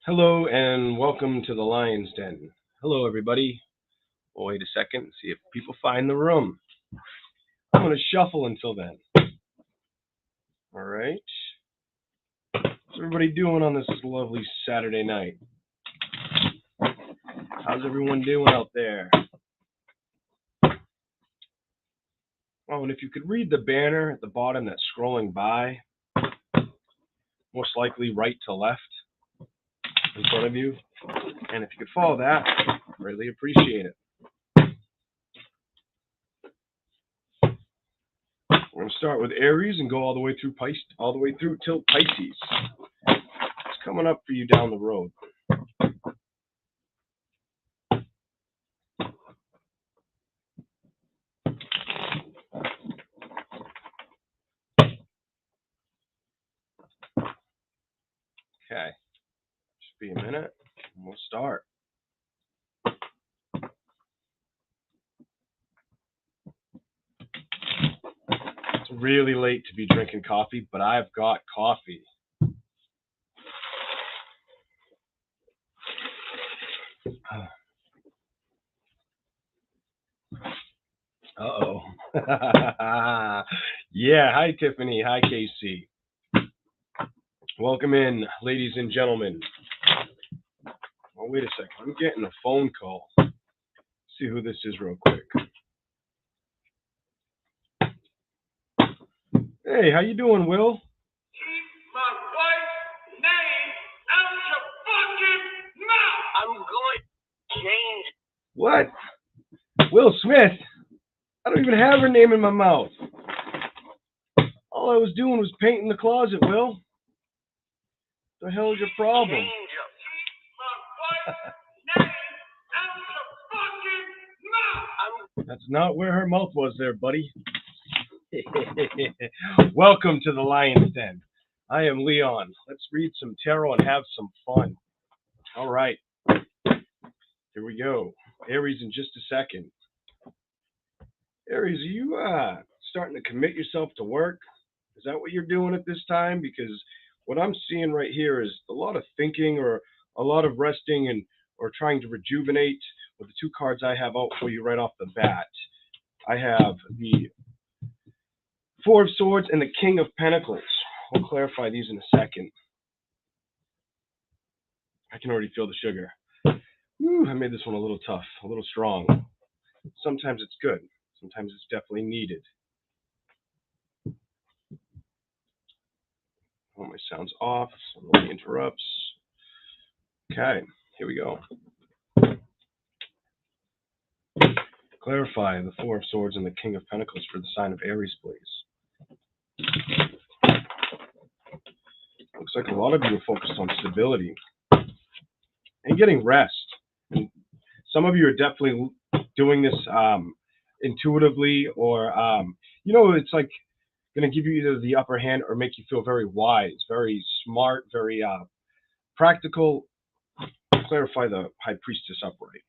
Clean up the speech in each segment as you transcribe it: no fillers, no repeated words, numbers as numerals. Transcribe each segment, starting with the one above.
Hello and welcome to the Lion's Den. Hello, everybody. We'll wait a second and see if people find the room. I'm going to shuffle until then. All right. How's everybody doing on this lovely Saturday night? How's everyone doing out there? Oh, and if you could read the banner at the bottom that's scrolling by, most likely right to left in front of you. And if you could follow that, really appreciate it. We're going to start with Aries and go all the way through till Pisces. It's coming up for you down the road. Okay, just be a minute and we'll start. It's really late to be drinking coffee, but I've got coffee. Uh-oh. Yeah, hi Tiffany, hi Casey. Welcome in, ladies and gentlemen. Oh, wait a second, I'm getting a phone call. Let's see who this is real quick. Hey, how you doing, Will? Keep my wife's name out your fucking mouth! I'm going to change. What? Will Smith? I don't even have her name in my mouth. All I was doing was painting the closet, Will. What the hell is your problem? Keep my wife's name out your fucking mouth! That's not where her mouth was there, buddy. Welcome to the Lion's Den. I am Leon. Let's read some tarot and have some fun. All right. Here we go. Aries in just a second. Aries, are you starting to commit yourself to work? Is that what you're doing at this time? Because what I'm seeing right here is a lot of thinking or a lot of resting and or trying to rejuvenate with the two cards I have out for you right off the bat. I have the Four of Swords and the King of Pentacles. We'll clarify these in a second. I can already feel the sugar. Whew, I made this one a little tough, a little strong. Sometimes it's good. Sometimes it's definitely needed. Oh, my sound's off. Somebody interrupts. Okay, here we go. Clarify the Four of Swords and the King of Pentacles for the sign of Aries, please. Looks like a lot of you are focused on stability and getting rest. And some of you are definitely doing this intuitively or, it's like going to give you either the upper hand or make you feel very wise, very smart, very practical. Clarify the High Priestess upright.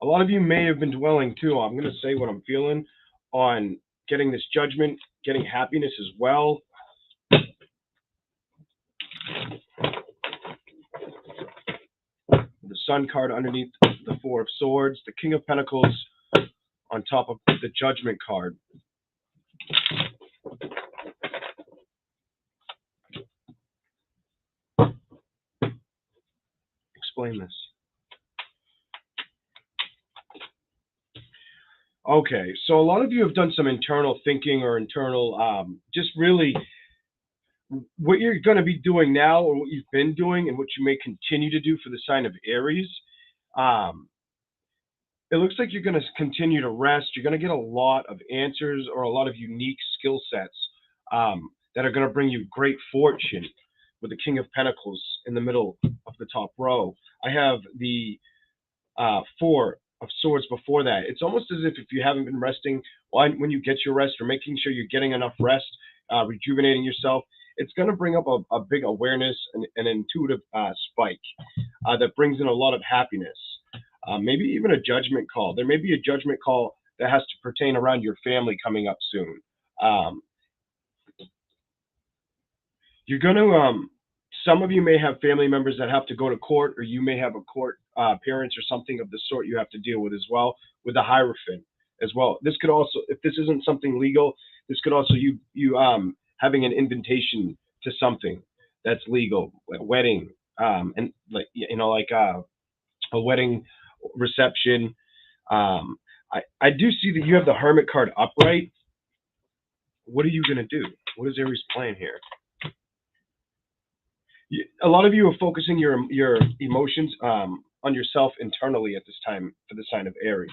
A lot of you may have been dwelling too. I'm going to say what I'm feeling on getting this judgment, getting happiness as well. The Sun card underneath the Four of Swords, the King of Pentacles on top of the Judgment card. Explain this. Okay, so a lot of you have done some internal thinking or internal, just really what you're going to be doing now or what you've been doing and what you may continue to do for the sign of Aries. It looks like you're going to continue to rest. You're going to get a lot of answers or a lot of unique skill sets that are going to bring you great fortune with the King of Pentacles in the middle of the top row. I have the Four of Swords before that. It's almost as if you haven't been resting, when you get your rest or making sure you're getting enough rest, rejuvenating yourself, it's going to bring up a big awareness and an intuitive spike that brings in a lot of happiness. Maybe even a judgment call. There may be a judgment call that has to pertain around your family coming up soon. You're going to, some of you may have family members that have to go to court, or you may have a court appearance or something of the sort you have to deal with as well, with the Hierophant as well. This could also, if this isn't something legal, this could also you having an invitation to something that's legal, like wedding, and like like a wedding reception. I do see that you have the Hermit card upright. What are you gonna do? What is Aries playing here? A lot of you are focusing your emotions on yourself internally at this time for the sign of Aries.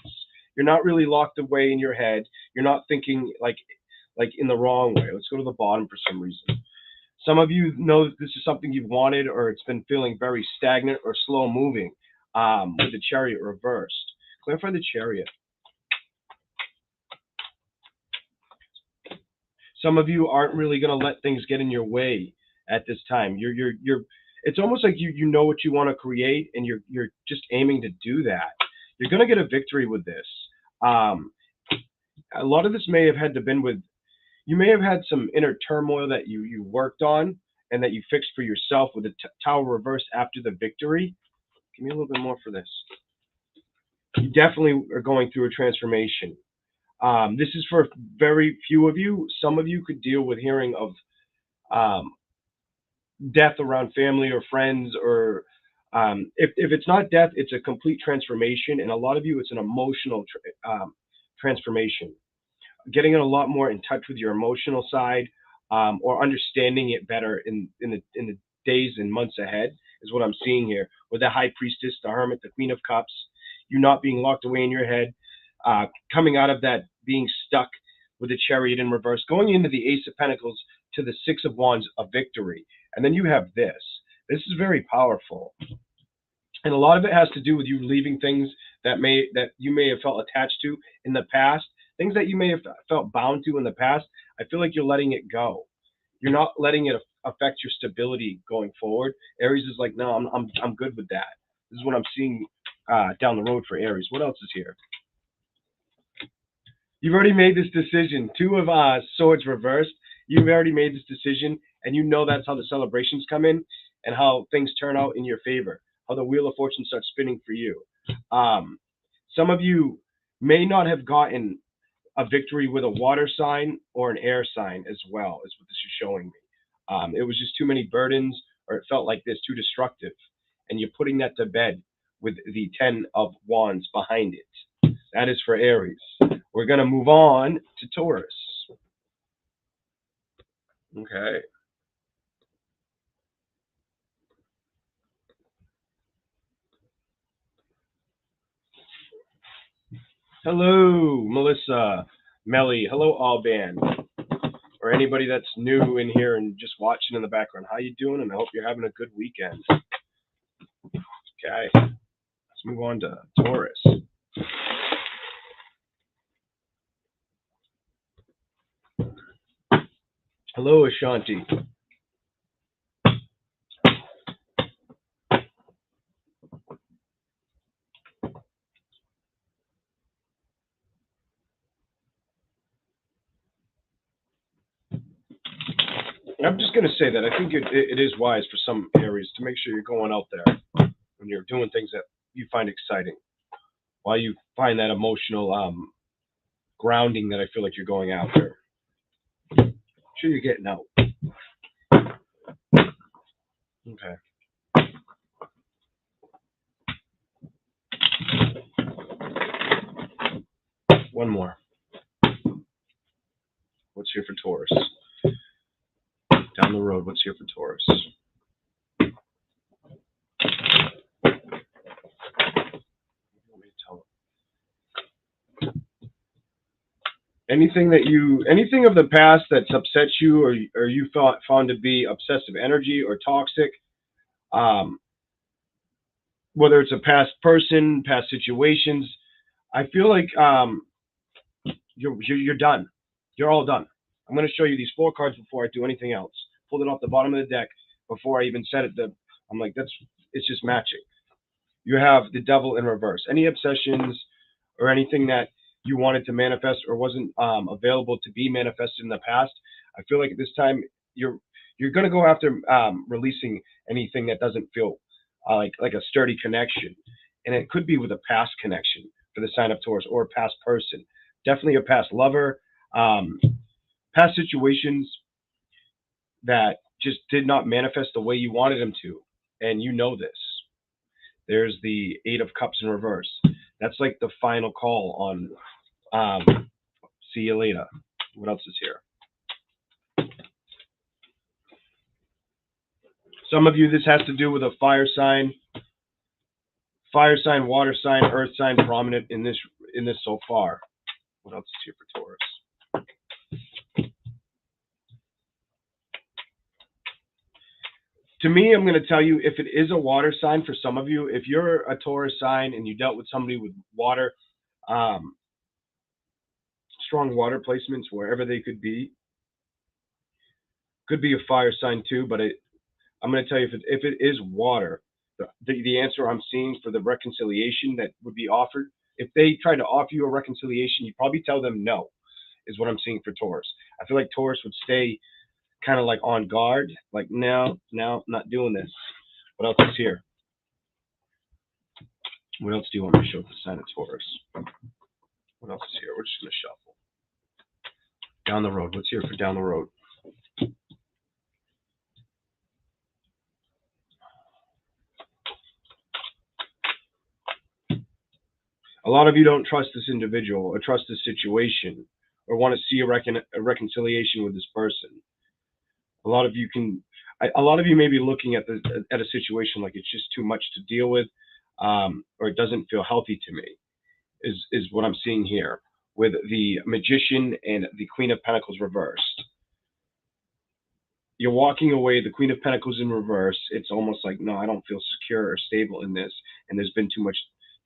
You're not really locked away in your head. You're not thinking like in the wrong way. Let's go to the bottom for some reason. Some of you know that this is something you've wanted, or it's been feeling very stagnant or slow moving with the Chariot reversed. Clarify the Chariot. Some of you aren't really going to let things get in your way at this time. You're it's almost like you know what you want to create, and you're just aiming to do that. You're going to get a victory with this. A lot of this may have had to been with, you may have had some inner turmoil that you worked on and that you fixed for yourself with the Tower reversed after the victory. Give me a little bit more for this. You definitely are going through a transformation. This is for very few of you. Some of you could deal with hearing of death around family or friends, or if it's not death, it's a complete transformation. And a lot of you, it's an emotional transformation. Getting a lot more in touch with your emotional side, or understanding it better in the days and months ahead is what I'm seeing here. With the High Priestess, the Hermit, the Queen of Cups, you not being locked away in your head, coming out of that being stuck with the Chariot in reverse, going into the Ace of Pentacles to the Six of Wands, a victory. And then you have this. This is very powerful. And a lot of it has to do with you leaving things that you may have felt attached to in the past, things that you may have felt bound to in the past. I feel like you're letting it go. You're not letting it affect your stability going forward. Aries is like, no, I'm good with that. This is what I'm seeing down the road for Aries. What else is here? You've already made this decision. Two of Swords reversed. You've already made this decision, and you know that's how the celebrations come in and how things turn out in your favor, how the Wheel of Fortune starts spinning for you. Some of you may not have gotten a victory with a water sign or an air sign as well, is what this is showing me. It was just too many burdens, or it felt like this, too destructive. And you're putting that to bed with the 10 of Wands behind it. That is for Aries. We're going to move on to Taurus. Okay. Hello, Melissa, Melly. Hello, Alban. Or anybody that's new in here and just watching in the background. How you doing? And I hope you're having a good weekend. Okay. Let's move on to Taurus. Hello, Ashanti. I'm just going to say that I think it is wise for some Aries to make sure you're going out there when you're doing things that you find exciting, while you find that emotional grounding that I feel like you're going out there. Make sure you're getting out. Okay. One more. What's here for Taurus? Down the road, what's here for Taurus? Anything of the past that's upset you, or you found to be obsessive energy or toxic, whether it's a past person, past situations, I feel like you're done. You're all done. I'm going to show you these 4 cards before I do anything else. Pulled it off the bottom of the deck before I even said it. I'm like, it's just matching. You have the Devil in reverse. Any obsessions or anything that you wanted to manifest or wasn't available to be manifested in the past, I feel like at this time you're You're going to go after releasing anything that doesn't feel like a sturdy connection. And it could be with a past connection for the sign of Taurus, or a past person. Definitely a past lover, past situations that just did not manifest the way you wanted them to. And you know this. There's the Eight of Cups in reverse. That's like the final call on see you later. What else is here? Some of you, this has to do with a fire sign, water sign, earth sign prominent in this so far. What else is here for Taurus? To me, I'm going to tell you, if it is a water sign for some of you, if you're a Taurus sign and you dealt with somebody with water, strong water placements wherever they could be a fire sign too. But I'm going to tell you, if it is water, the answer I'm seeing for the reconciliation that would be offered, if they try to offer you a reconciliation, you probably tell them no, is what I'm seeing for Taurus. I feel like Taurus would stay kind of like on guard, like, no, not doing this. What else is here? What else do you want me to show for the sign of Taurus? What else is here? We're just going to shuffle. Down the road. What's here for down the road? A lot of you don't trust this individual or trust this situation or want to see a reconciliation with this person. A lot of you may be looking at a situation like it's just too much to deal with, or it doesn't feel healthy to me, is what I'm seeing here with the Magician and the Queen of Pentacles reversed. You're walking away, the Queen of Pentacles in reverse. It's almost like, no, I don't feel secure or stable in this, and there's been too much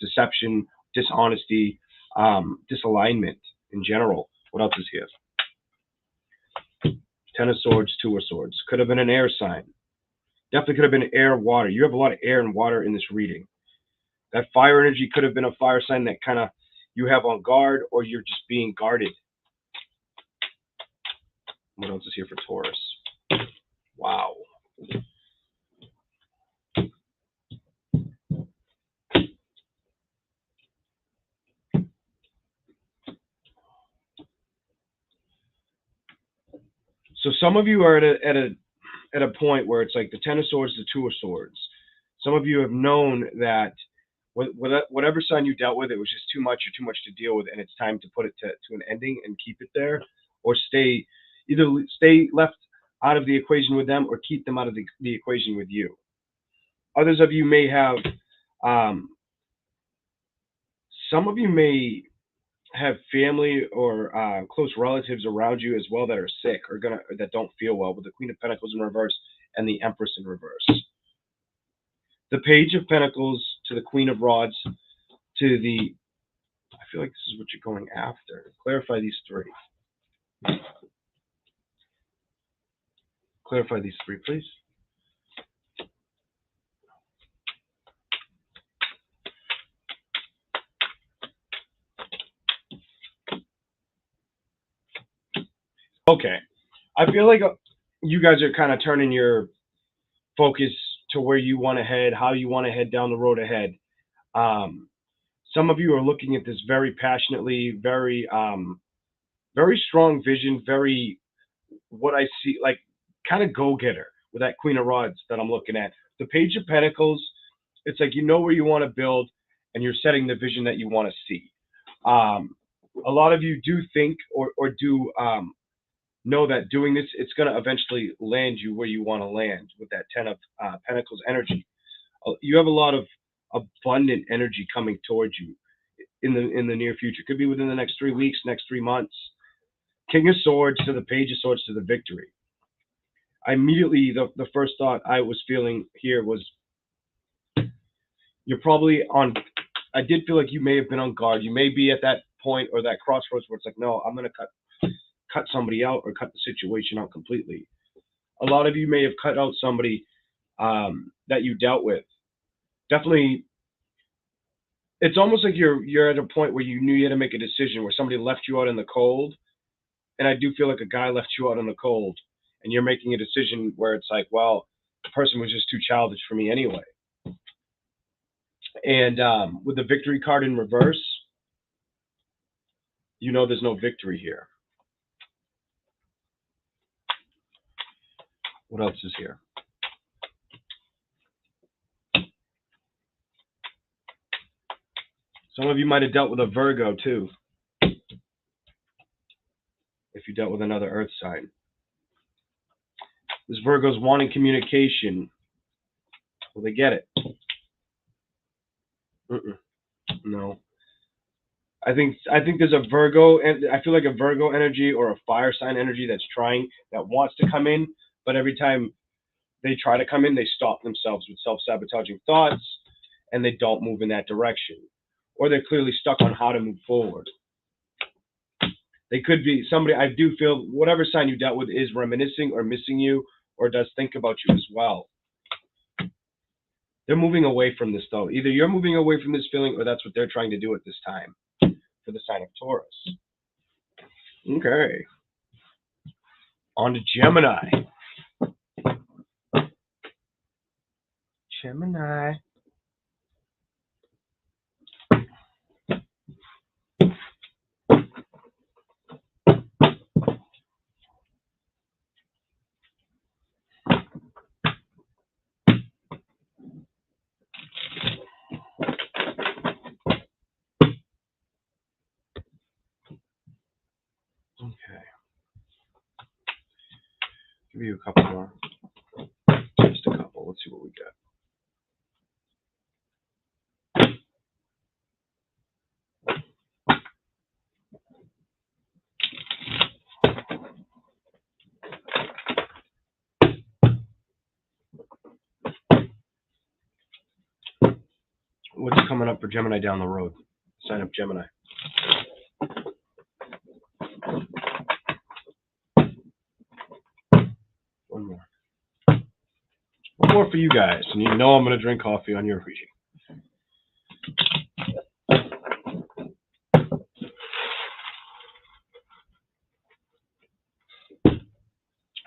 deception, dishonesty, disalignment in general. What else is here? Ten of Swords, Two of Swords. Could have been an air sign. Definitely could have been air, water. You have a lot of air and water in this reading. That fire energy could have been a fire sign that kind of you have on guard, or you're just being guarded. What else is here for Taurus? Wow. So some of you are at a point where it's like the Ten of Swords, the Two of Swords. Some of you have known that whatever sign you dealt with, it was just too much to deal with, and it's time to put it to an ending and keep it there, or either stay left out of the equation with them or keep them out of the equation with you. Others of you may have, some of you may have family or close relatives around you as well that are sick or that don't feel well, with the Queen of Pentacles in reverse and the Empress in reverse. The Page of Pentacles to the Queen of Rods to the, I feel like this is what you're going after. Clarify these three. Clarify these three, please. Okay. I feel like you guys are kind of turning your focus to where you want to head, how you want to head down the road ahead. Some of you are looking at this very passionately, very strong vision, very, what I see, like kind of go-getter with that Queen of Rods that I'm looking at. The Page of Pentacles, it's like you know where you want to build and you're setting the vision that you want to see. A lot of you do think or do know that doing this, it's going to eventually land you where you want to land with that Ten of Pentacles energy. You have a lot of abundant energy coming towards you in the near future. Could be within the next 3 weeks, next 3 months. King of Swords to the Page of Swords to the Victory. Immediately, the first thought I was feeling here was you're probably on, I did feel like you may have been on guard. You may be at that point or that crossroads where it's like, no, I'm going to cut somebody out or cut the situation out completely. A lot of you may have cut out somebody that you dealt with. Definitely, it's almost like you're at a point where you knew you had to make a decision, where somebody left you out in the cold. And I do feel like a guy left you out in the cold, and you're making a decision where it's like, well, the person was just too childish for me anyway. And with the victory card in reverse, you know there's no victory here. What else is here? Some of you might have dealt with a Virgo too, if you dealt with another earth sign. This Virgo's wanting communication. Will they get it? No. I think there's a Virgo, and I feel like a Virgo energy or a fire sign energy that wants to come in, but every time they try to come in, they stop themselves with self-sabotaging thoughts, and they don't move in that direction. Or they're clearly stuck on how to move forward. They could be somebody, I do feel, whatever sign you dealt with is reminiscing or missing you, or does think about you as well. They're moving away from this, though. Either you're moving away from this feeling, or that's what they're trying to do at this time for the sign of Taurus. Okay. On to Gemini. Gemini. Okay. Give you a couple more. Just a couple. Let's see what we get. What's coming up for Gemini down the road? Sign up Gemini. One more. One more for you guys. And you know I'm going to drink coffee on your reading.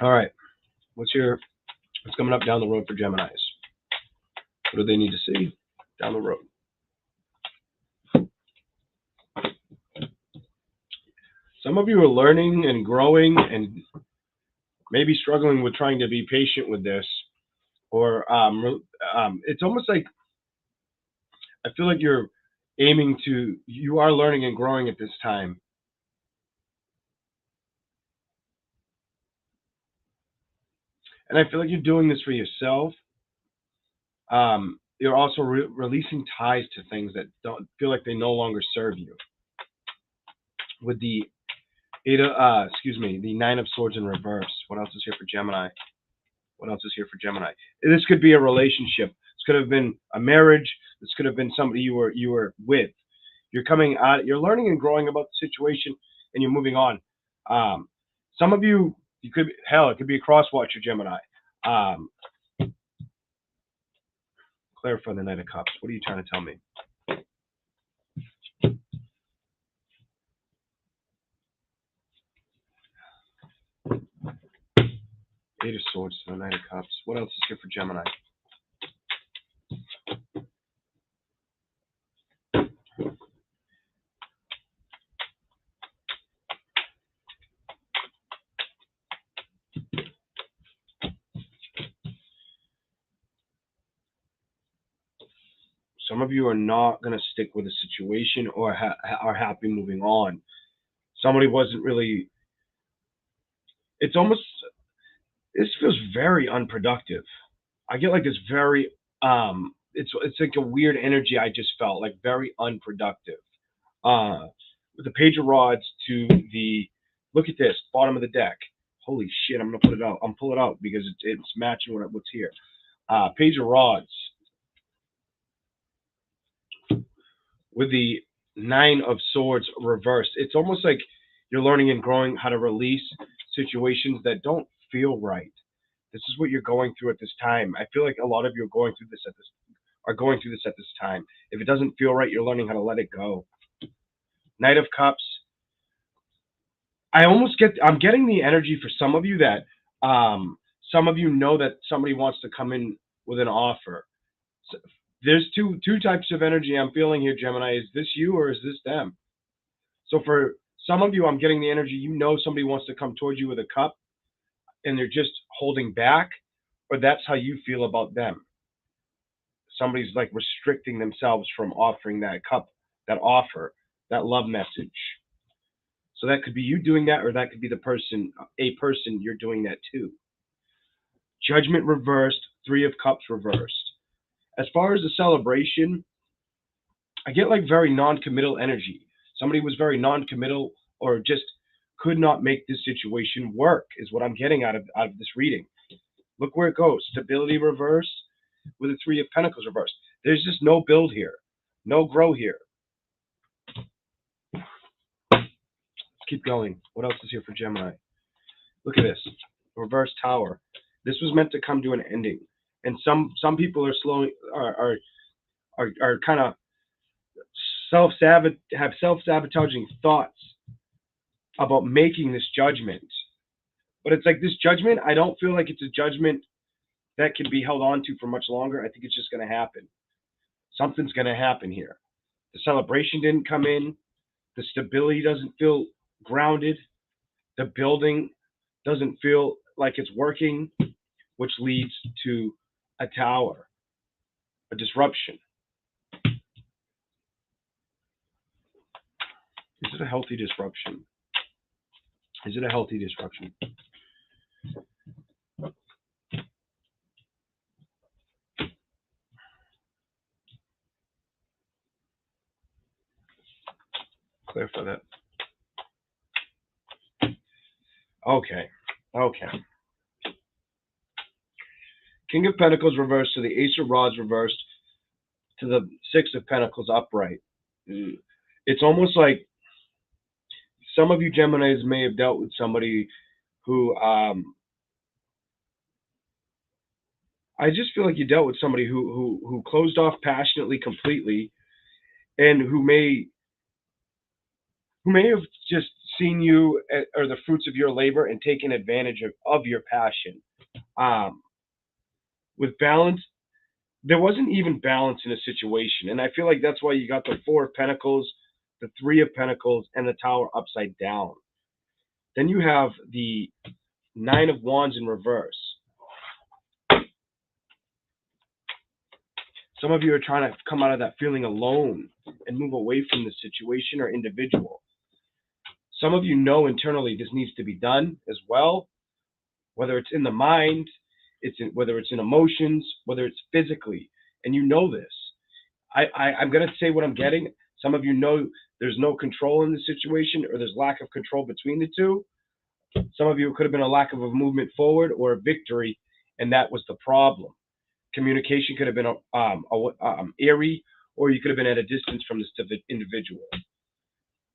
All right. What's coming up down the road for Geminis? What do they need to see down the road? Some of you are learning and growing and maybe struggling with trying to be patient with this. Or it's almost like I feel like you are learning and growing at this time. And I feel like you're doing this for yourself. You're also releasing ties to things that don't feel like they no longer serve you. With the the Nine of Swords in reverse. What else is here for Gemini? What else is here for Gemini? This could be a relationship. This could have been a marriage. This could have been somebody you were with. You're coming out. You're learning and growing about the situation, and you're moving on. Some of you could it could be a cross watcher Gemini. Clarify the Knight of Cups. What are you trying to tell me? Eight of Swords to the Knight of Cups. What else is here for Gemini? Some of you are not going to stick with a situation or are happy moving on. Somebody wasn't really... It's almost... This feels very unproductive. I get like this very... It's like a weird energy I just felt, like very unproductive. With the Page of Rods to the... Look at this, bottom of the deck. Holy shit, I'm going to put it out. I'm pull it out because it's matching what's here. Page of Rods. With the Nine of Swords reversed. It's almost like you're learning and growing how to release situations that don't feel right. This is what you're going through at this time. I feel like a lot of you are going through this at this time. If it doesn't feel right, you're learning how to let it go. Knight of Cups. I'm getting the energy for some of you that Some of you know that somebody wants to come in with an offer. So there's two types of energy I'm feeling here, Gemini. Is this you or is this them? So for some of you, I'm getting the energy, you know somebody wants to come towards you with a cup and they're just holding back, or that's how you feel about them. Somebody's like restricting themselves from offering that cup, that offer, that love message. So that could be you doing that, or that could be the person, a person you're doing that to. Judgment reversed, Three of Cups reversed. As far as the celebration, I get like very non-committal energy. Somebody was very non-committal or just could not make this situation work is what I'm getting out of this reading. Look where it goes. Stability reversed with the Three of Pentacles reversed. There's just no build here, no grow here. Let's keep going. What else is here for Gemini? Look at this. Reverse Tower. This was meant to come to an ending. And some people are kind of have self-sabotaging thoughts about making this judgment. But it's like this judgment, I don't feel like it's a judgment that can be held on to for much longer. I think it's just going to happen. Something's going to happen here. The celebration didn't come in. The stability doesn't feel grounded. The building doesn't feel like it's working, which leads to a tower, a disruption. Is it a healthy disruption? Is it a healthy disruption? Clarify that. Okay. King of Pentacles reversed to the Ace of Rods reversed to the Six of Pentacles upright. It's almost like some of you Geminis may have dealt with somebody who, I just feel like you dealt with somebody who closed off passionately, completely, and who may have just seen you or the fruits of your labor and taken advantage of your passion. With balance, there wasn't even balance in a situation. And I feel like that's why you got the Four of Pentacles, the Three of Pentacles, and the Tower upside down. Then you have the Nine of Wands in reverse. Some of you are trying to come out of that feeling alone and move away from the situation or individual. Some of you know internally this needs to be done as well, whether it's in the mind, whether it's in emotions, whether it's physically, and you know this. I'm going to say what I'm getting. Some of you know there's no control in the situation, or there's lack of control between the two. Some of you, it could have been a lack of a movement forward or a victory, and that was the problem. Communication could have been airy, or you could have been at a distance from this individual.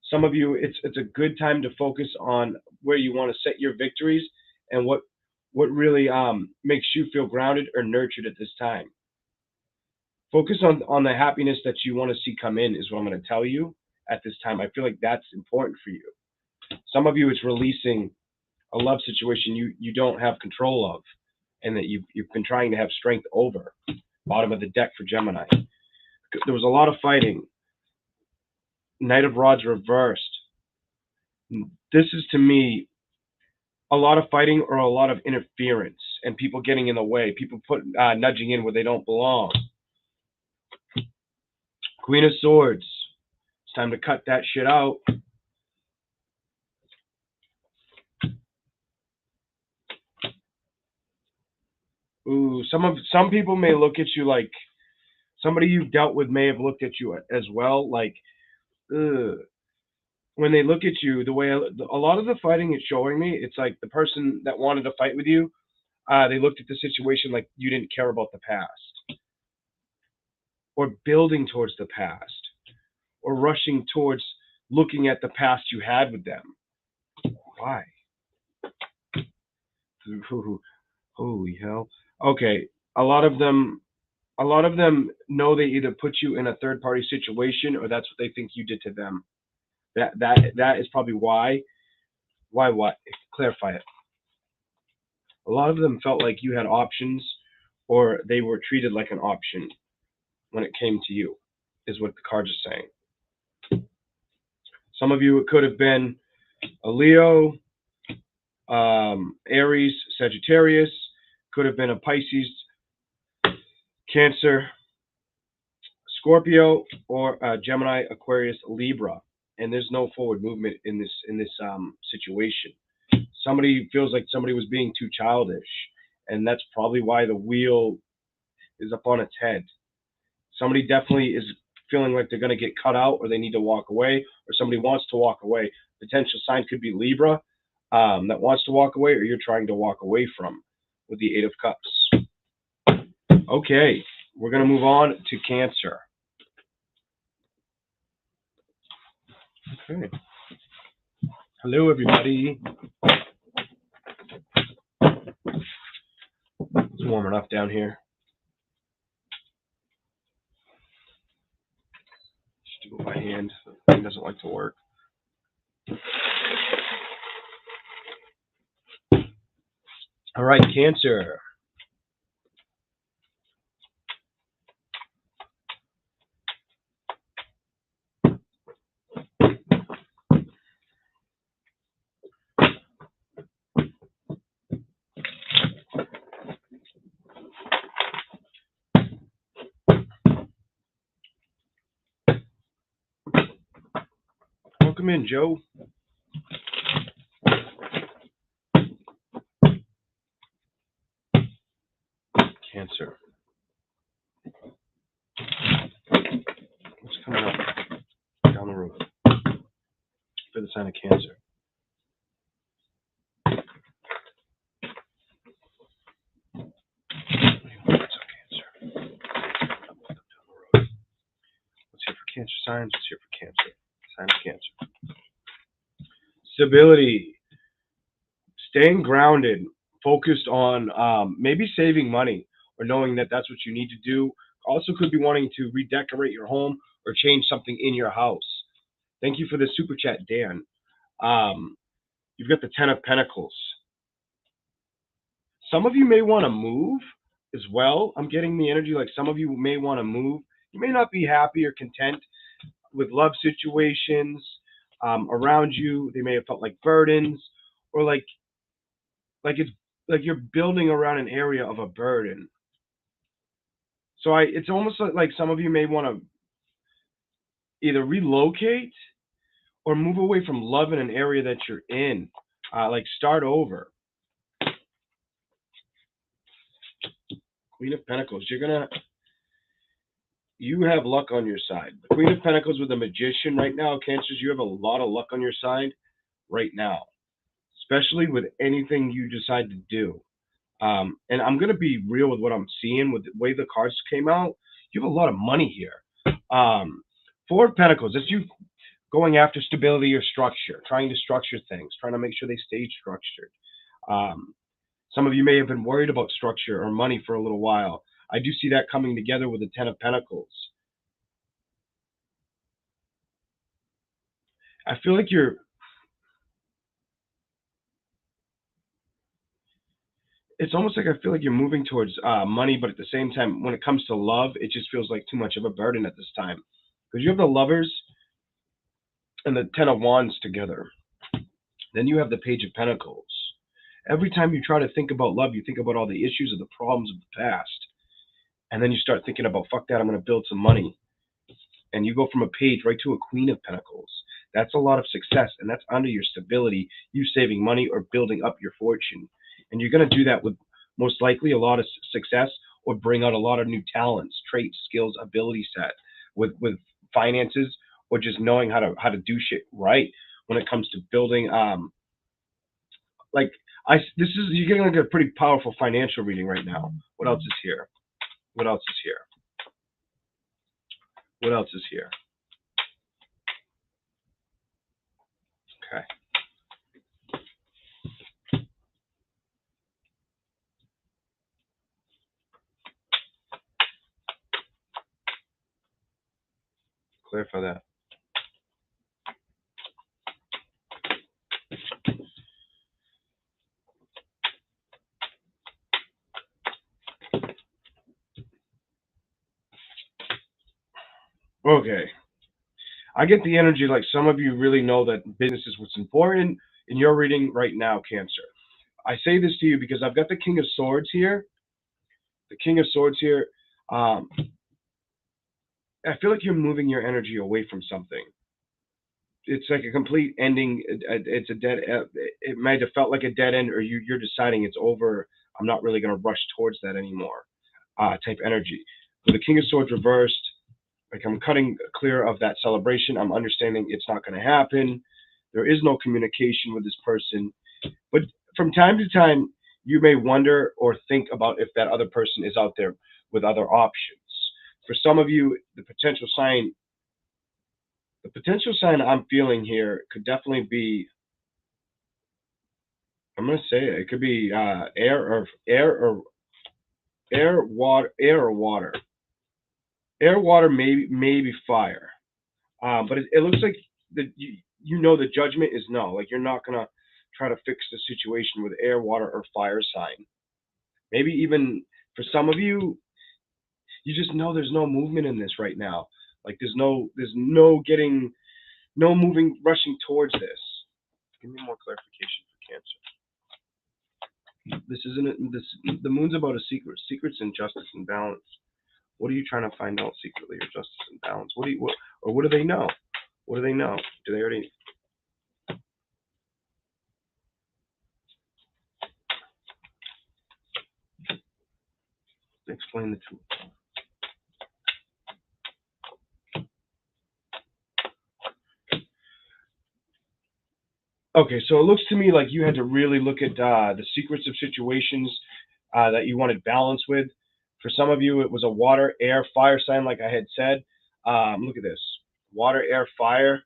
Some of you, it's a good time to focus on where you want to set your victories and what really makes you feel grounded or nurtured at this time. Focus on the happiness that you want to see come in is what I'm going to tell you at this time. I feel like that's important for you. Some of you, it's releasing a love situation you don't have control of, and that you've been trying to have strength over. Bottom of the deck for Gemini. There was a lot of fighting. Knight of Rods reversed. This is, to me, a lot of fighting or a lot of interference and people getting in the way. People nudging in where they don't belong. Queen of Swords. It's time to cut that shit out. Ooh, some people may look at you like somebody you've dealt with may have looked at you as well. Like, when they look at you, the way a lot of the fighting is showing me, it's like the person that wanted to fight with you, they looked at the situation like you didn't care about the past, or building towards the past, or rushing towards looking at the past you had with them. Why? Holy hell. Okay, a lot of them know they either put you in a third-party situation, or that's what they think you did to them. That is probably why. Why what? Clarify it. A lot of them felt like you had options, or they were treated like an option when it came to you, is what the cards are saying. Some of you, it could have been a Leo, Aries, Sagittarius, could have been a Pisces, Cancer, Scorpio, or Gemini, Aquarius, Libra. And there's no forward movement in this situation. Somebody feels like somebody was being too childish, and that's probably why the wheel is up on its head. Somebody definitely is feeling like they're going to get cut out, or they need to walk away, or somebody wants to walk away. Potential sign could be Libra, that wants to walk away, or you're trying to walk away from, with the Eight of Cups. Okay, we're going to move on to Cancer. Okay. Hello, everybody. It's warm enough down here. Just do it by hand. The thing doesn't like to work. All right, Cancer. Welcome in, Joe. Cancer. What's coming up down the road for the sign of Cancer? What's here for Cancer signs? What's here for Cancer? Sign of Cancer. Stability. Staying grounded, focused on maybe saving money, or knowing that that's what you need to do. Also could be wanting to redecorate your home or change something in your house. Thank you for the super chat, Dan. You've got the Ten of Pentacles. Some of you may want to move as well. I'm getting the energy like some of you may want to move. You may not be happy or content with love situations around you. They may have felt like burdens, or like it's like you're building around an area of a burden. So it's almost like some of you may want to either relocate or move away from love in an area that you're in, like start over. Queen of Pentacles, you have luck on your side. The Queen of Pentacles with the Magician right now, Cancers, you have a lot of luck on your side right now, especially with anything you decide to do. And I'm going to be real with what I'm seeing with the way the cards came out. You have a lot of money here. Four of Pentacles, that's you going after stability or structure, trying to structure things, trying to make sure they stay structured. Some of you may have been worried about structure or money for a little while. I do see that coming together with the Ten of Pentacles. I feel like it's almost like I feel like you're moving towards money, but at the same time, when it comes to love, it just feels like too much of a burden at this time. Because you have the Lovers and the Ten of Wands together. Then you have the Page of Pentacles. Every time you try to think about love, you think about all the issues or the problems of the past. And then you start thinking about, fuck that, I'm going to build some money. And you go from a page right to a Queen of Pentacles. That's a lot of success, and that's under your stability, you saving money or building up your fortune. And you're going to do that with most likely a lot of success, or bring out a lot of new talents, traits, skills, ability set with finances, or just knowing how to do shit right when it comes to building. You're getting like a pretty powerful financial reading right now. What else is here? What else is here? What else is here? Okay. Clarify that. Okay. I get the energy like some of you really know that business is what's important in your reading right now, Cancer. I say this to you because I've got the King of Swords here. The King of Swords here. Um, I feel like you're moving your energy away from something. It's like a complete ending. It's a dead. It might have felt like a dead end, or you're deciding it's over. I'm not really going to rush towards that anymore. Type energy. With the King of Swords reversed, like I'm cutting clear of that celebration. I'm understanding it's not going to happen. There is no communication with this person. But from time to time, you may wonder or think about if that other person is out there with other options. For some of you, the potential sign I'm feeling here could definitely be, I'm going to say it could be air or water. Air, water, maybe fire. But it looks like you know the judgment is no. Like you're not gonna try to fix the situation with air, water, or fire sign. Maybe even for some of you, you just know there's no movement in this right now. Like there's no getting, no moving, rushing towards this. Give me more clarification for Cancer. This isn't this. The moon's about a secret, secrets and justice and balance. What are you trying to find out secretly, or justice and balance? What do they know? What do they know? Do they already? Explain the truth. Okay, so it looks to me like you had to really look at the secrets of situations that you wanted balance with. For some of you, it was a water, air, fire sign, like I had said. Look at this: water, air, fire.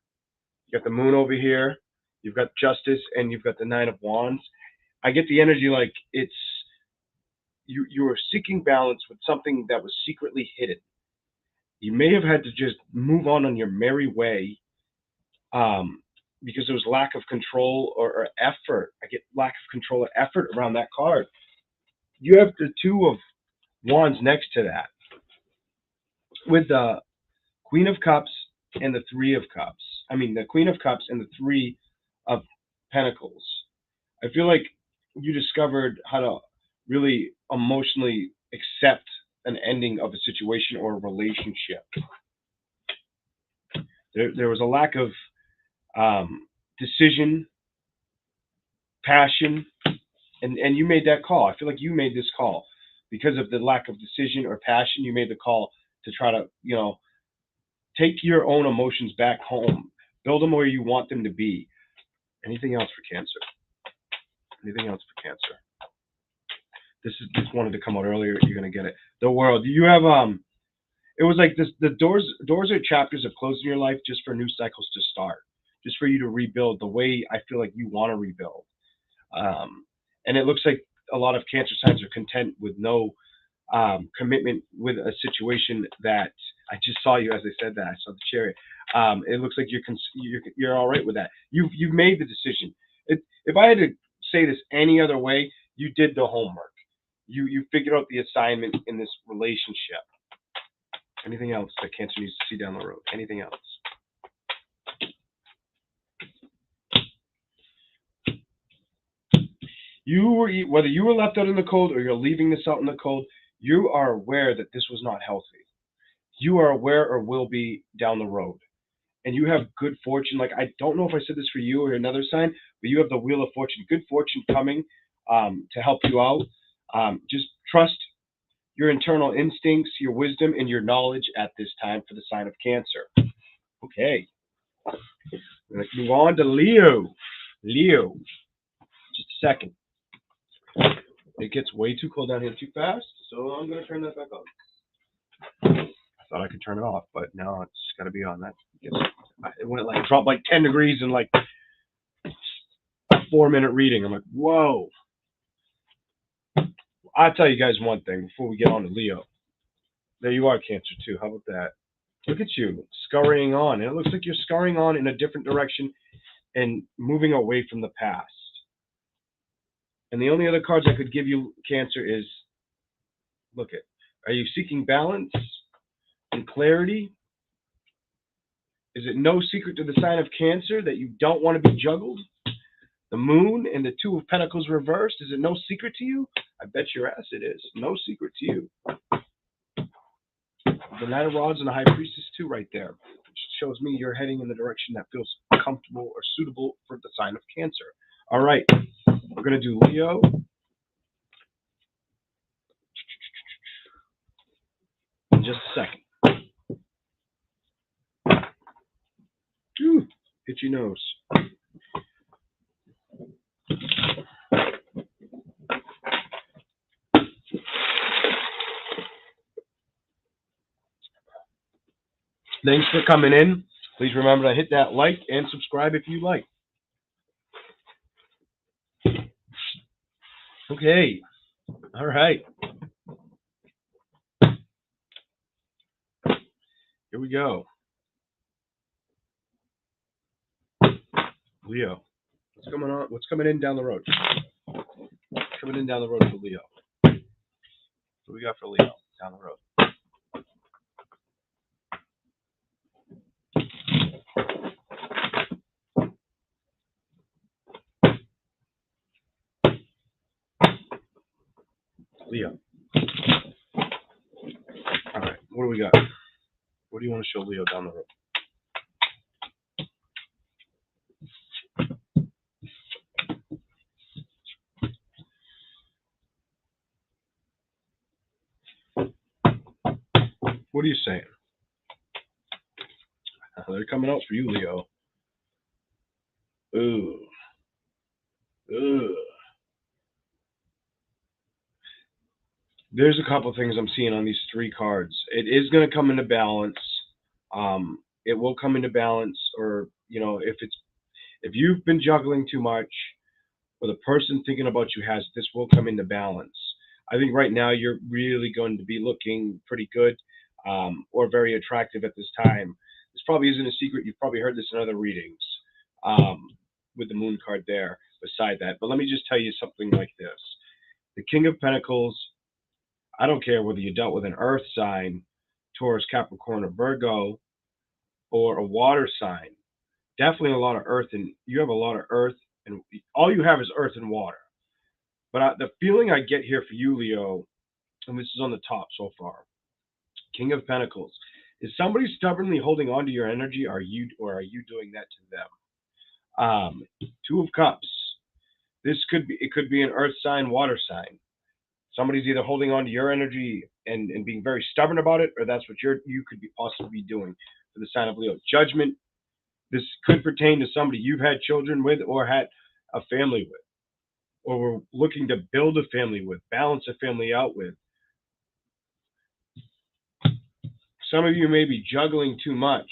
You got the moon over here. You've got justice, and you've got the Nine of Wands. I get the energy like it's you were seeking balance with something that was secretly hidden. You may have had to just move on your merry way, um, because there was lack of control or effort. I get lack of control or effort around that card. You have the Two of Wands next to that, with the Queen of Cups and the Three of Cups. I mean, the Queen of Cups and the Three of Pentacles. I feel like you discovered how to really emotionally accept an ending of a situation or a relationship. There was a lack of decision, passion, and you made that call. I feel like you made this call because of the lack of decision or passion. You made the call to try to, take your own emotions back home, build them where you want them to be. Anything else for Cancer? Anything else for Cancer? This wanted to come out earlier. You're gonna get it. The World. You have It was like this. The doors are chapters of closing your life just for new cycles to start, just for you to rebuild the way I feel like you want to rebuild. And it looks like a lot of Cancer signs are content with no commitment with a situation that I just saw you as I said that. I saw the Chariot. It looks like you're all right with that. You've made the decision. If I had to say this any other way, you did the homework. You figured out the assignment in this relationship. Anything else that Cancer needs to see down the road? Anything else? Whether you were left out in the cold or you're leaving this out in the cold, you are aware that this was not healthy. You are aware or will be down the road. And you have good fortune. Like, I don't know if I said this for you or another sign, but you have the Wheel of Fortune. Good fortune coming to help you out. Just trust your internal instincts, your wisdom, and your knowledge at this time for the sign of Cancer. Okay. Let's move on to Leo. Leo. Just a second. It gets way too cold down here too fast, so I'm going to turn that back on. I thought I could turn it off, but now it's got to be on. It went like dropped like 10 degrees in like a 4-minute reading. I'm like, whoa. I'll tell you guys one thing before we get on to Leo. There you are, Cancer, too. How about that? Look at you, scurrying on. And it looks like you're scurrying on in a different direction and moving away from the past. And the only other cards I could give you, Cancer, is, are you seeking balance and clarity? Is it no secret to the sign of Cancer that you don't want to be juggled? The Moon and the Two of Pentacles reversed. Is it no secret to you? I bet your ass it is. No secret to you. The Knight of Rods and the High Priestess too right there. Which shows me you're heading in the direction that feels comfortable or suitable for the sign of Cancer. All right. We're going to do Leo. In just a second. Ooh, hit your nose. Thanks for coming in. Please remember to hit that like and subscribe if you like. Okay. All right. Here we go. Leo. What's going on? What's coming in down the road? Coming in down the road for Leo. What do we got for Leo down the road? Leo. All right. What do we got? What do you want to show Leo down the road? What are you saying? They're coming out for you, Leo. Ooh. Ugh. There's a couple of things I'm seeing on these three cards. It is going to come into balance. It will come into balance, or if you've been juggling too much, or the person thinking about you has, this will come into balance. I think right now you're really going to be looking pretty good, or very attractive at this time. This probably isn't a secret. You've probably heard this in other readings, with the Moon card there beside that. But let me just tell you something like this. The King of Pentacles, I don't care whether you dealt with an earth sign, Taurus, Capricorn, or Virgo, or a water sign. Definitely a lot of earth, and you have a lot of earth, and all you have is earth and water. But the feeling I get here for you, Leo, and this is on the top so far, King of Pentacles, is somebody stubbornly holding on to your energy, or are you doing that to them? Two of Cups. It could be an earth sign, water sign. Somebody's either holding on to your energy and being very stubborn about it, or that's what you could be possibly doing for the sign of Leo. Judgment. This could pertain to somebody you've had children with, or had a family with, or were looking to build a family with, balance a family out with. Some of you may be juggling too much.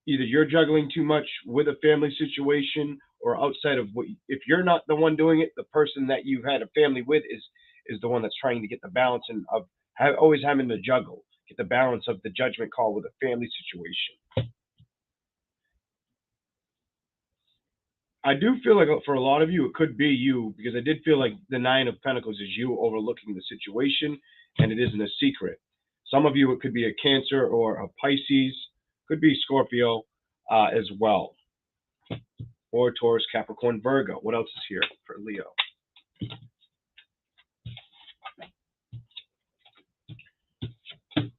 Either you're juggling too much with a family situation, or outside of if you're not the one doing it, the person that you've had a family with is the one that's trying to get the balance of always having to juggle, get the balance of the judgment call with a family situation. I do feel like for a lot of you, it could be you, because I did feel like the Nine of Pentacles is you overlooking the situation, and it isn't a secret. Some of you, it could be a Cancer or a Pisces, could be Scorpio as well, or Taurus, Capricorn, Virgo. What else is here for Leo?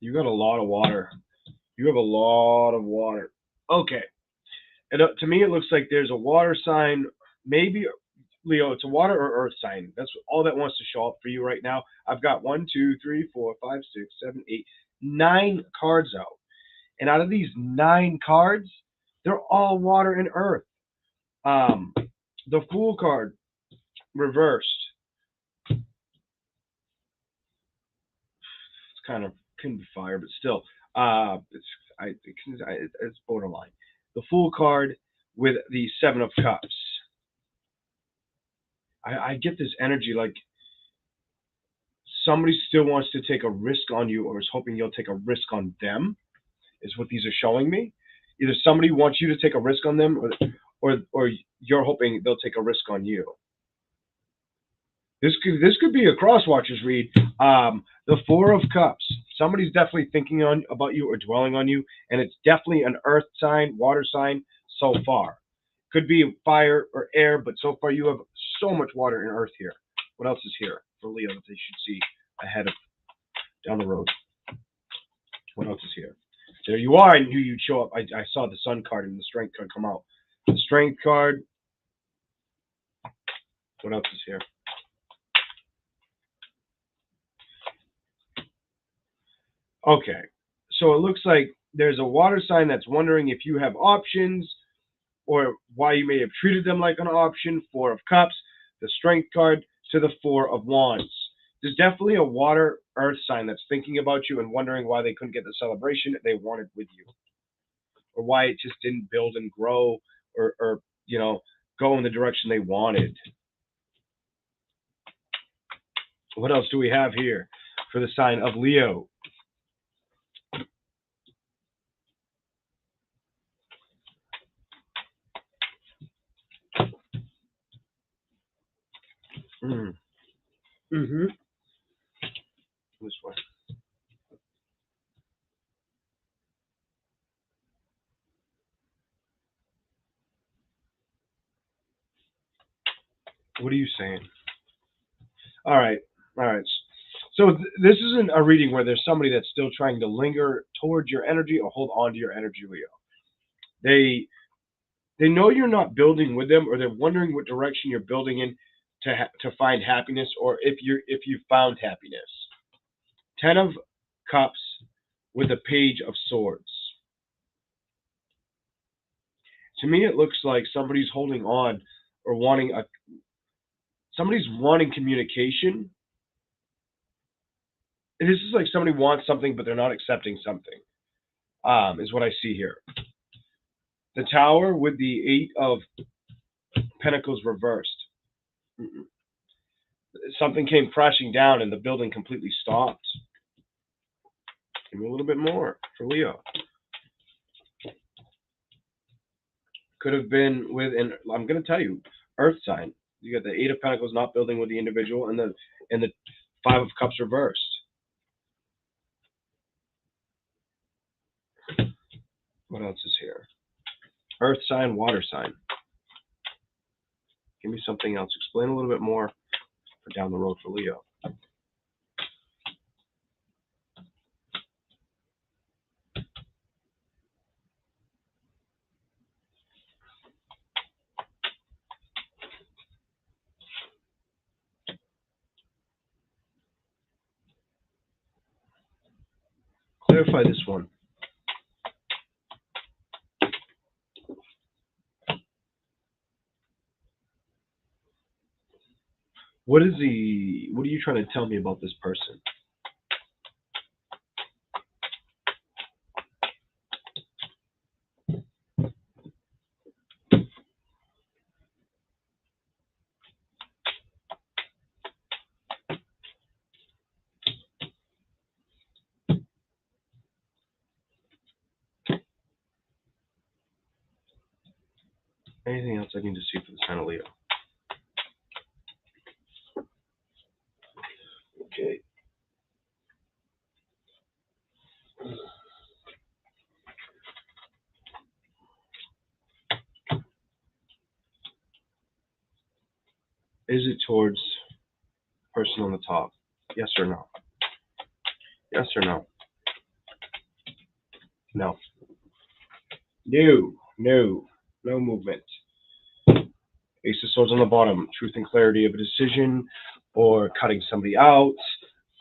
You got a lot of water. You have a lot of water. Okay. And to me, it looks like there's a water sign. Maybe, Leo, it's a water or earth sign. That's all that wants to show up for you right now. I've got 1, 2, 3, 4, 5, 6, 7, 8, 9 cards out. And out of these 9 cards, they're all water and earth. The Fool card, reversed. It's kind of, couldn't be fire, but still, it's borderline. The Fool card with the 7 of Cups. I get this energy like somebody still wants to take a risk on you, or is hoping you'll take a risk on them, is what these are showing me. Either somebody wants you to take a risk on them, or you're hoping they'll take a risk on you. This could be a cross watchers read. The 4 of Cups. somebody's definitely thinking about you or dwelling on you, and it's definitely an earth sign, water sign so far. Could be fire or air, but so far you have so much water and earth here. What else is here for Leo that they should see ahead of down the road? What else is here? There you are. I knew you'd show up. I saw the Sun card and the Strength card come out. The Strength card. What else is here? Okay. So it looks like there's a water sign that's wondering if you have options or why you may have treated them like an option. Four of Cups, the Strength card to the Four of Wands. There's definitely a water earth sign that's thinking about you and wondering why they couldn't get the celebration they wanted with you, or why it just didn't build and grow, or you know, go in the direction they wanted. What else do we have here for the sign of Leo? This way. What are you saying? All right. So this isn't a reading where there's somebody that's still trying to linger towards your energy or hold on to your energy, Leo. They know you're not building with them, or they're wondering what direction you're building in to find happiness, or if you found happiness. 10 of Cups with a Page of Swords. To me, it looks like somebody's holding on or somebody's wanting communication. This is like somebody wants something, but they're not accepting something, is what I see here. The Tower with the 8 of Pentacles reversed. Something came crashing down and the building completely stopped. Give me a little bit more for Leo. Could have been with, and I'm going to tell you, Earth sign. You got the 8 of Pentacles not building with the individual, and the 5 of Cups reversed. What else is here? Earth sign, water sign. Give me something else. Explain a little bit more for down the road for Leo. Clarify this one. What are you trying to tell me about this person? Anything else I need to see for the sign of Leo? Okay. Is it towards person on the top? Yes or no? Yes or no? No. No movement. Ace of Swords on the bottom. Truth and clarity of a decision or cutting somebody out.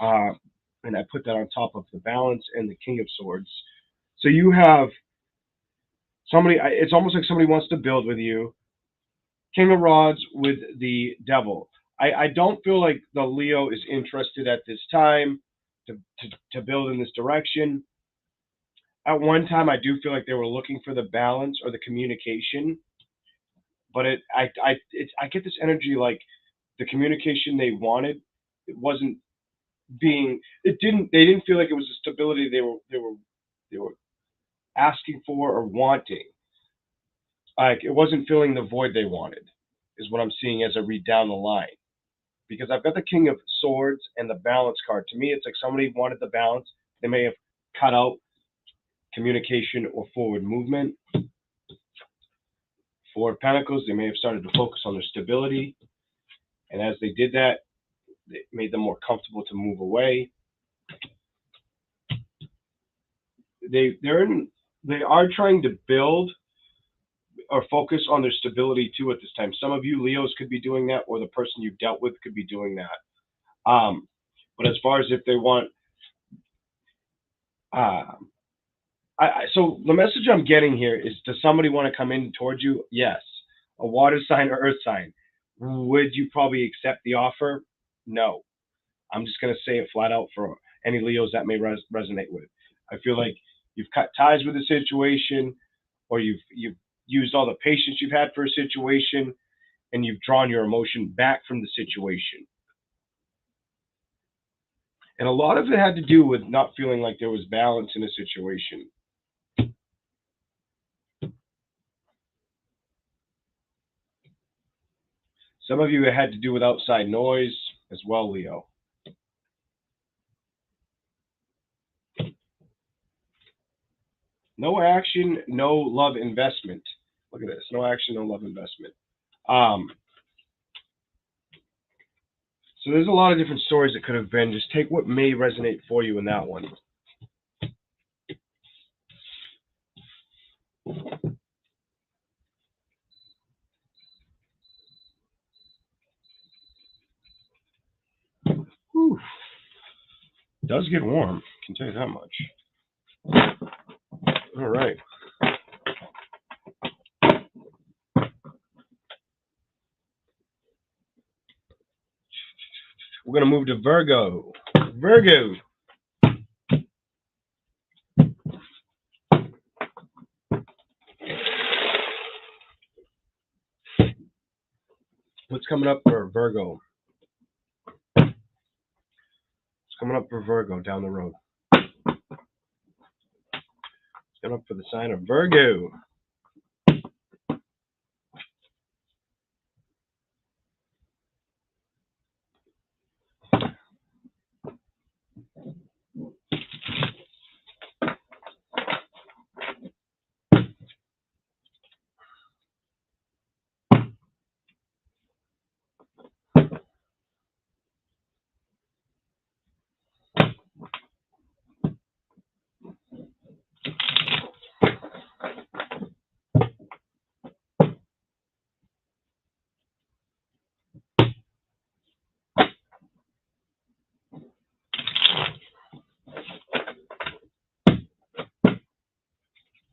And I put that on top of the balance and the King of Swords. So you have somebody, it's almost like somebody wants to build with you. King of Rods with the Devil. I don't feel like the Leo is interested at this time to build in this direction. At one time, I do feel like they were looking for the balance or the communication, but I get this energy like the communication they wanted, it wasn't being, they didn't feel like it was the stability they were asking for or wanting. Like it wasn't filling the void they wanted, is what I'm seeing as I read down the line. Because I've got the King of Swords and the Balance card. To me, it's like somebody wanted the balance, They may have cut out communication or forward movement. Four of Pentacles, they may have started to focus on their stability. And as they did that, it made them more comfortable to move away. They are trying to build or focus on their stability too at this time. Some of you Leos could be doing that, or the person you've dealt with could be doing that. But as far as if they want, so the message I'm getting here is, does somebody want to come in towards you? Yes. A water sign or earth sign. Would you probably accept the offer? No. I'm just going to say it flat out for any Leos that may resonate with. I feel like you've cut ties with the situation, or you've used all the patience you've had for a situation, and you've drawn your emotion back from the situation. And a lot of it had to do with not feeling like there was balance in a situation. Some of you it had to do with outside noise as well, Leo. No action, no love investment. Look at this. No action, no love investment. So there's a lot of different stories that could have been. Just take what may resonate for you in that one. Whew. It does get warm, I can tell you that much. All right. We're going to move to Virgo. Virgo. What's coming up for Virgo? What's coming up for Virgo down the road? What's coming up for the sign of Virgo?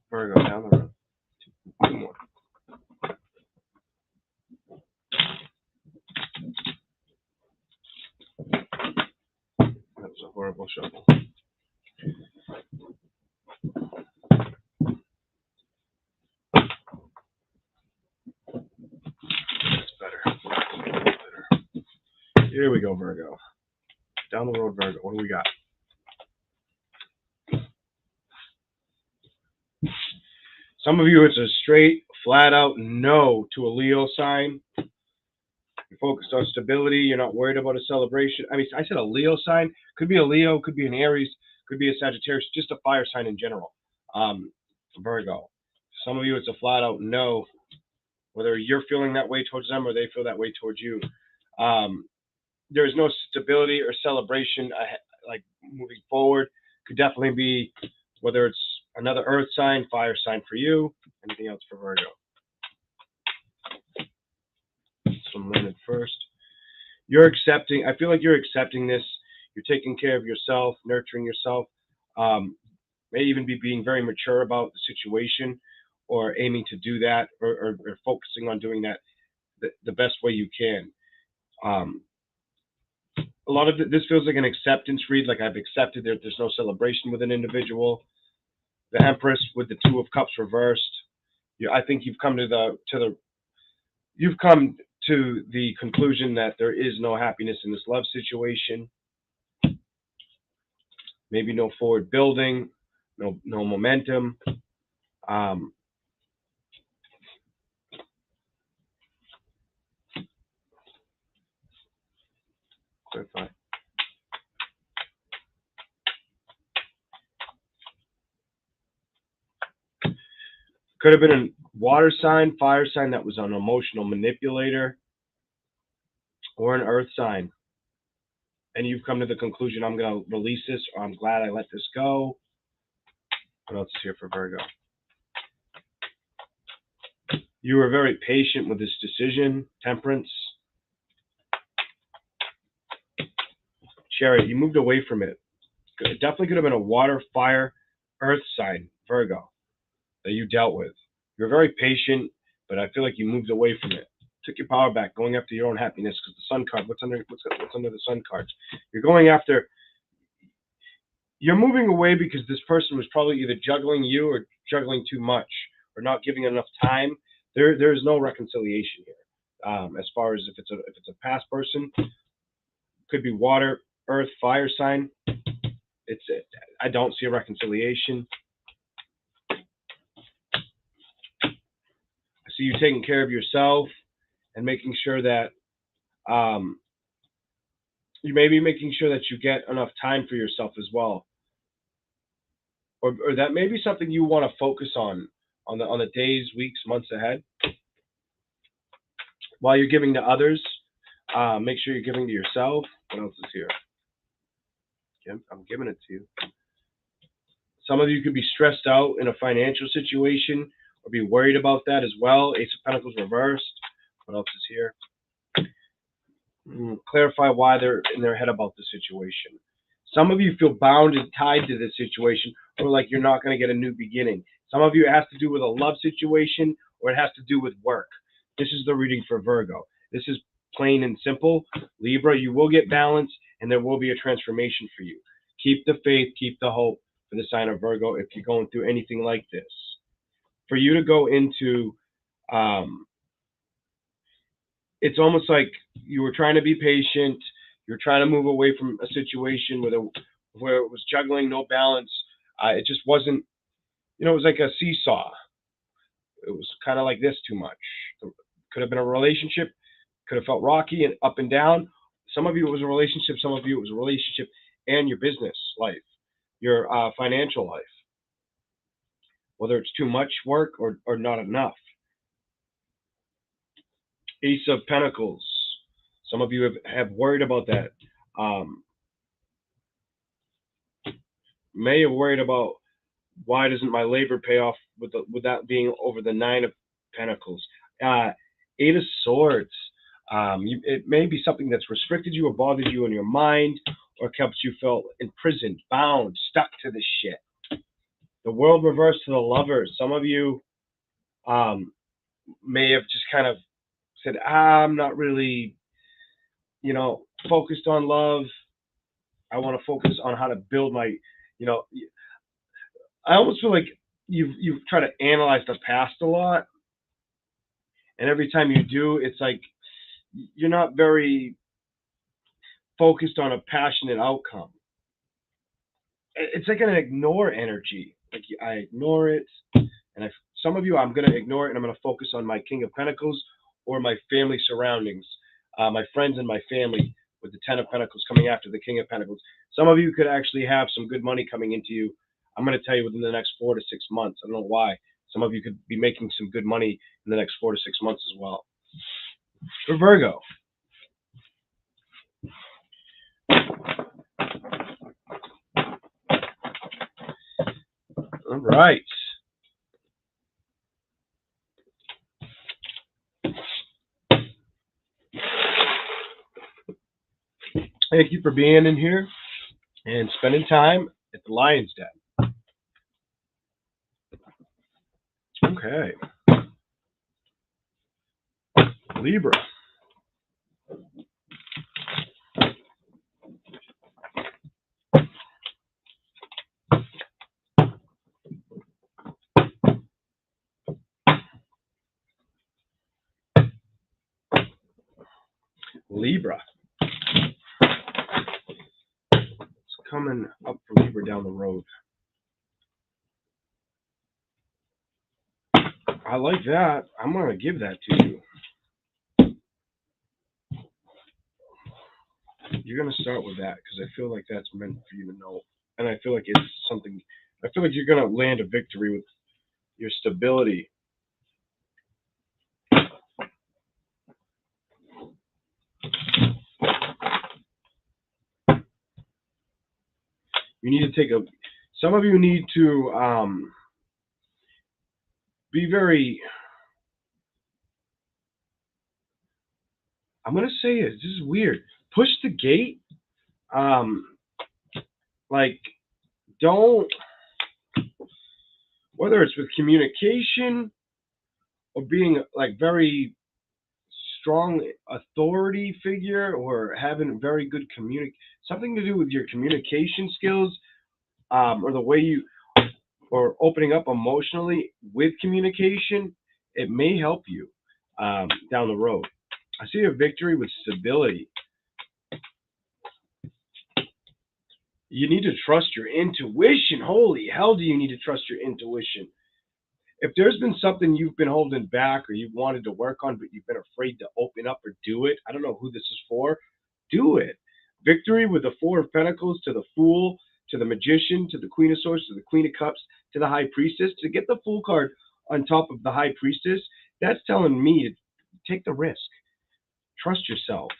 Virgo down the road. Two more. That was a horrible shuffle. That's better. Here we go, Virgo. Down the road, Virgo. What do we got? Some of you, it's a straight, flat out no to a Leo sign. You're focused on stability. You're not worried about a celebration. I mean, I said a Leo sign. Could be a Leo, could be an Aries, could be a Sagittarius, just a fire sign in general. Virgo. Some of you, it's a flat out no, whether you're feeling that way towards them or they feel that way towards you. There's no stability or celebration like moving forward. Could definitely be whether it's another earth sign, fire sign for you. Anything else for Virgo? Some landed first. You're accepting. I feel like you're accepting this. You're taking care of yourself, nurturing yourself. May even be being very mature about the situation, or aiming to do that, or focusing on doing that the best way you can. A lot of this feels like an acceptance read, like I've accepted that there's no celebration with an individual. The Empress with the Two of Cups reversed. I think you've come to the conclusion that there is no happiness in this love situation. Maybe no forward building, no momentum. Clarify. Could have been a water sign, fire sign that was an emotional manipulator, or an earth sign. And you've come to the conclusion, I'm going to release this, or I'm glad I let this go. What else is here for Virgo? You were very patient with this decision. Temperance. Chariot, you moved away from it. It definitely could have been a water, fire, earth sign, Virgo, that you dealt with. You're very patient, but I feel like you moved away from it. Took your power back, going after your own happiness. Because the Sun card, what's under the Sun cards? You're going after. You're moving away because this person was probably either juggling you or juggling too much, or not giving enough time. There is no reconciliation here. As far as if it's a past person, could be water, earth, fire sign. I don't see a reconciliation. I see you taking care of yourself and making sure that you may be making sure that you get enough time for yourself as well, or that may be something you want to focus on the days, weeks, months ahead. While you're giving to others, make sure you're giving to yourself. What else is here? I'm giving it to you. Some of you could be stressed out in a financial situation or be worried about that as well. Ace of Pentacles reversed. What else is here? Clarify why they're in their head about the situation. Some of you feel bound and tied to this situation, or like you're not going to get a new beginning. Some of you it has to do with a love situation, or it has to do with work. This is the reading for Virgo. This is plain and simple. Libra, you will get balance, and there will be a transformation for you. Keep the faith, keep the hope for the sign of Virgo if you're going through anything like this. For you to go into, it's almost like you were trying to be patient. You're trying to move away from a situation where it was juggling, no balance. It just wasn't, it was like a seesaw. It was kind of like this too much. Could have been a relationship, could have felt rocky and up and down. Some of you it was a relationship, some of you it was a relationship and your business life, your financial life. Whether it's too much work or not enough. Ace of Pentacles. Some of you have worried about that. May have worried about why doesn't my labor pay off with that being over the Nine of Pentacles. Eight of Swords. It may be something that's restricted you or bothered you in your mind or kept you felt imprisoned, bound, stuck to this shit. The World reversed to the Lovers. Some of you may have just kind of said, I'm not really, focused on love. I want to focus on how to build my, I almost feel like you've tried to analyze the past a lot. And every time you do, it's like you're not very focused on a passionate outcome. It's like an ignore energy. Like I ignore it. And some of you, I'm going to ignore it and I'm going to focus on my King of Pentacles or my family surroundings, my friends and my family with the Ten of Pentacles coming after the King of Pentacles. Some of you could actually have some good money coming into you. I'm going to tell you within the next 4 to 6 months. I don't know why. Some of you could be making some good money in the next 4 to 6 months as well. For Virgo. All right. Thank you for being in here and spending time at the Lion's Den. Okay. Libra. Libra. It's coming up for Libra down the road. I like that. I'm going to give that to you. You're going to start with that because I feel like that's meant for you to know. And I feel like it's something, I feel like you're going to land a victory with your stability You need to take a. Some of you need to be very. I'm gonna say it. This is weird. Push the gate. Like, don't. Whether it's with communication or being like very strong authority figure or having very good something to do with your communication skills, or the way you, or opening up emotionally with communication, it may help you down the road. I see a victory with stability. You need to trust your intuition. Holy hell, do you need to trust your intuition? If there's been something you've been holding back or you've wanted to work on, but you've been afraid to open up or do it, I don't know who this is for, do it. Victory with the Four of Pentacles to the Fool, to the Magician, to the Queen of Swords, to the Queen of Cups, to the High Priestess. To get the Fool card on top of the High Priestess, that's telling me to take the risk. Trust yourself.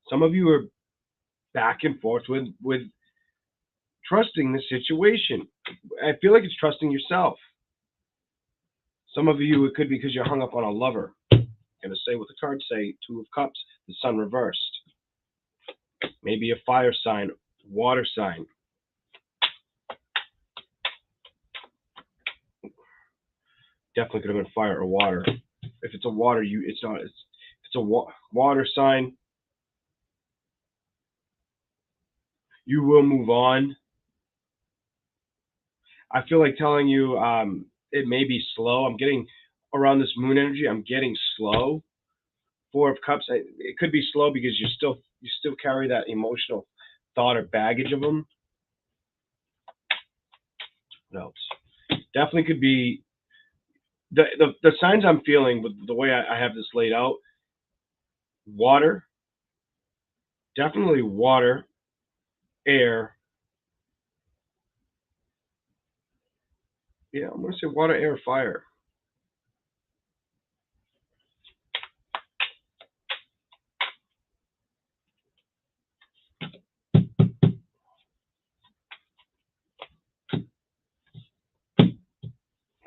Some of you are back and forth with trusting the situation. I feel like it's trusting yourself. Some of you, it could be because you're hung up on a lover. I'm going to say what the cards say, Two of Cups, the Sun reversed. Maybe a fire sign, water sign. Definitely could have been fire or water. If it's a water, it's not. If it's a water sign, you will move on. I feel like telling you it may be slow. I'm getting around this moon energy. I'm getting slow. Four of Cups. It could be slow because you still carry that emotional thought or baggage of them. What else? Definitely could be the signs I'm feeling with the way I have this laid out. Water. Definitely water, air. Yeah, I'm going to say water, air, fire.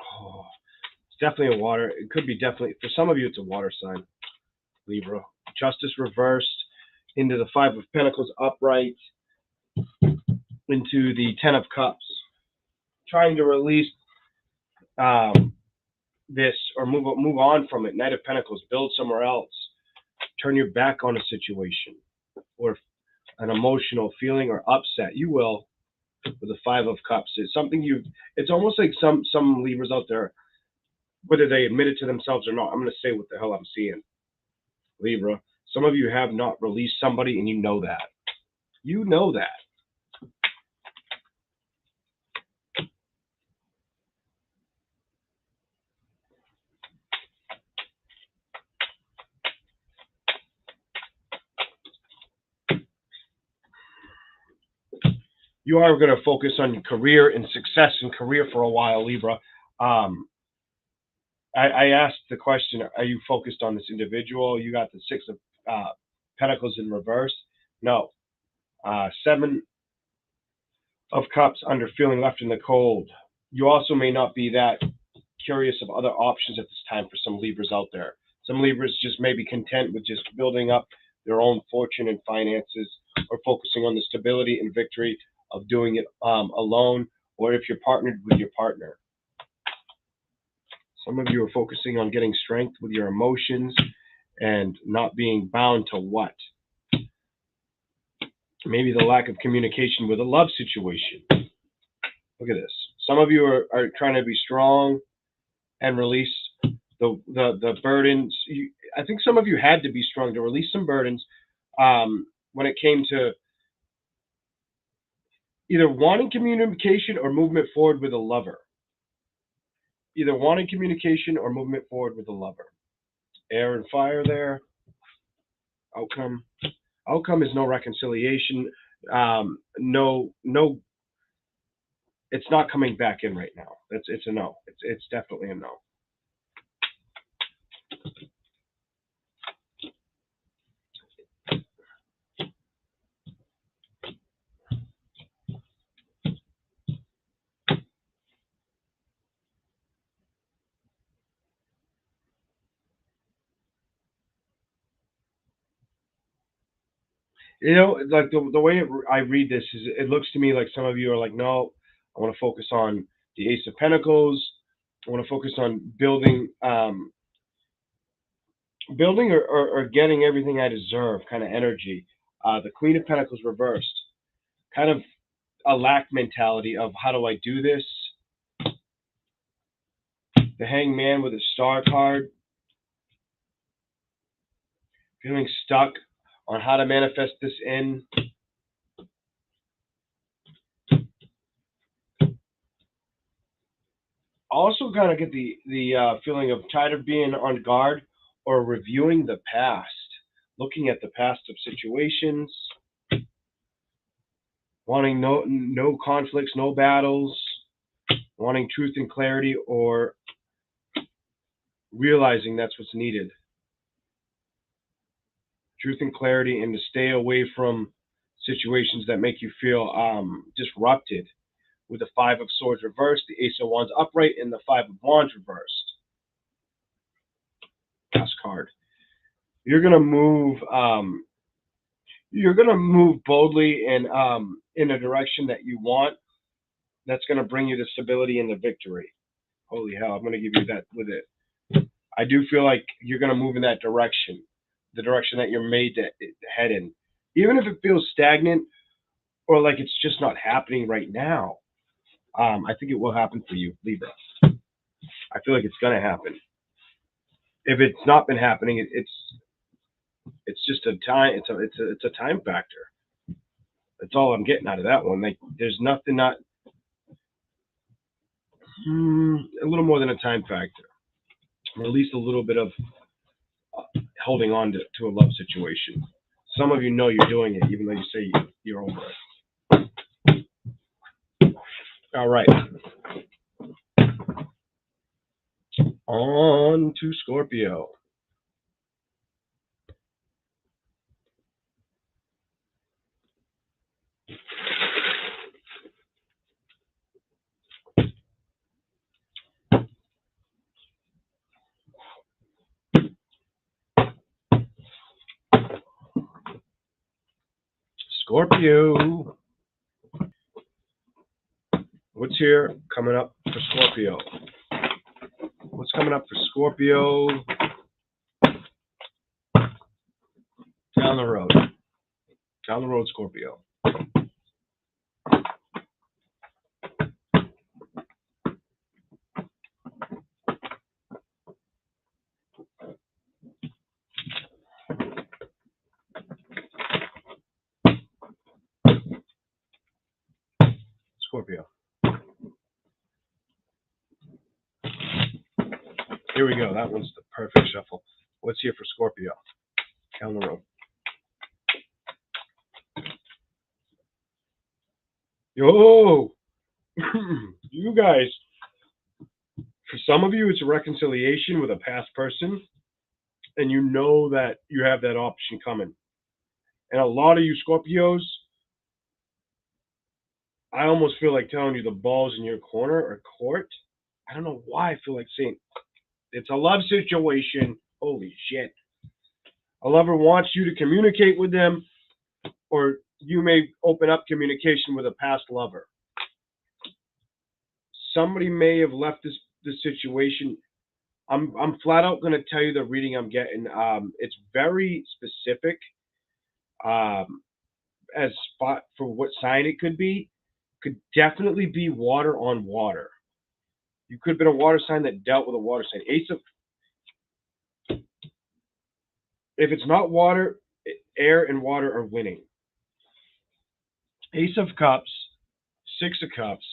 Oh, it's definitely a water. It could be definitely, for some of you, it's a water sign, Libra. Justice reversed into the Five of Pentacles upright, into the Ten of Cups. Trying to release this or move on from it. Knight of Pentacles, build somewhere else. Turn your back on a situation or an emotional feeling or upset. You will with the Five of Cups. It's something it's almost like some Libras out there, whether they admit it to themselves or not. I'm going to say what the hell I'm seeing. Libra, some of you have not released somebody and you know that. You know that. You are going to focus on your career and success in career for a while, Libra. I asked the question, are you focused on this individual? You got the Six of Pentacles in reverse. No. Seven of Cups under, feeling left in the cold. You also may not be that curious of other options at this time for some Libras out there. Some Libras just may be content with just building up their own fortune and finances, or focusing on the stability and victory of doing it alone, or if you're partnered with your partner. Some of you are focusing on getting strength with your emotions and not being bound to what? Maybe the lack of communication with a love situation. Look at this. Some of you are trying to be strong and release the burdens. I think some of you had to be strong to release some burdens when it came to either wanting communication or movement forward with a lover. Either wanting communication or movement forward with a lover. Air and fire there. Outcome. Outcome is no reconciliation. No. It's not coming back in right now. It's a no. It's definitely a no. You know, like the way I read this is, it looks to me like some of you are like, no, I want to focus on the Ace of Pentacles. I want to focus on building or getting everything I deserve kind of energy. The Queen of Pentacles reversed, kind of a lack mentality of how do I do this? The Hanged Man with a Star card, feeling stuck on how to manifest this in. Also kind of get the feeling of tired of being on guard or reviewing the past, looking at the past of situations, wanting no conflicts, no battles, wanting truth and clarity, or realizing that's what's needed. Truth and clarity, and to stay away from situations that make you feel disrupted. With the Five of Swords reversed, the Ace of Wands upright, and the Five of Wands reversed. Last card. You're gonna move. You're gonna move boldly and in a direction that you want. That's gonna bring you the stability and the victory. Holy hell! I'm gonna give you that with it. I do feel like you're gonna move in that direction, the direction that you're made to head in, even if it feels stagnant or like it's just not happening right now. I think it will happen for you, Libra. I feel like it's gonna happen. If it's not been happening, it's just a time. It's a time factor. That's all I'm getting out of that one. Like, there's nothing not a little more than a time factor, or at least a little bit of holding on to a love situation. Some of you know you're doing it, even though you say you're over it. All right. On to Scorpio. Scorpio. What's here coming up for Scorpio? What's coming up for Scorpio down the road? Down the road, Scorpio. Scorpio. Here we go. That one's the perfect shuffle. What's here for Scorpio? Down the road. Yo! You guys, for some of you, it's a reconciliation with a past person, and you know that you have that option coming. And a lot of you Scorpios, I almost feel like telling you the ball's in your corner or court. I don't know why I feel like saying it's a love situation. Holy shit. A lover wants you to communicate with them, or you may open up communication with a past lover. Somebody may have left this situation. I'm flat out going to tell you the reading I'm getting. It's very specific as spot for what sign it could be. Could definitely be water on water. You could have been a water sign that dealt with a water sign. If it's not water, air and water are winning. Ace of Cups, Six of Cups,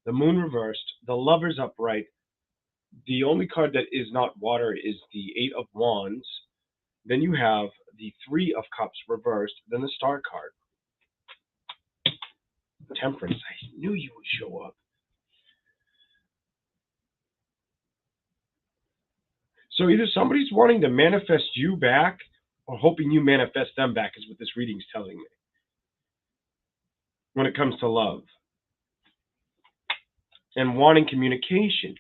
the Moon reversed, the Lovers upright. The only card that is not water is the Eight of Wands. Then you have the Three of Cups reversed, then the Star card. Temperance. I knew you would show up. So either somebody's wanting to manifest you back or hoping you manifest them back is what this reading's telling me when it comes to love. And wanting communication.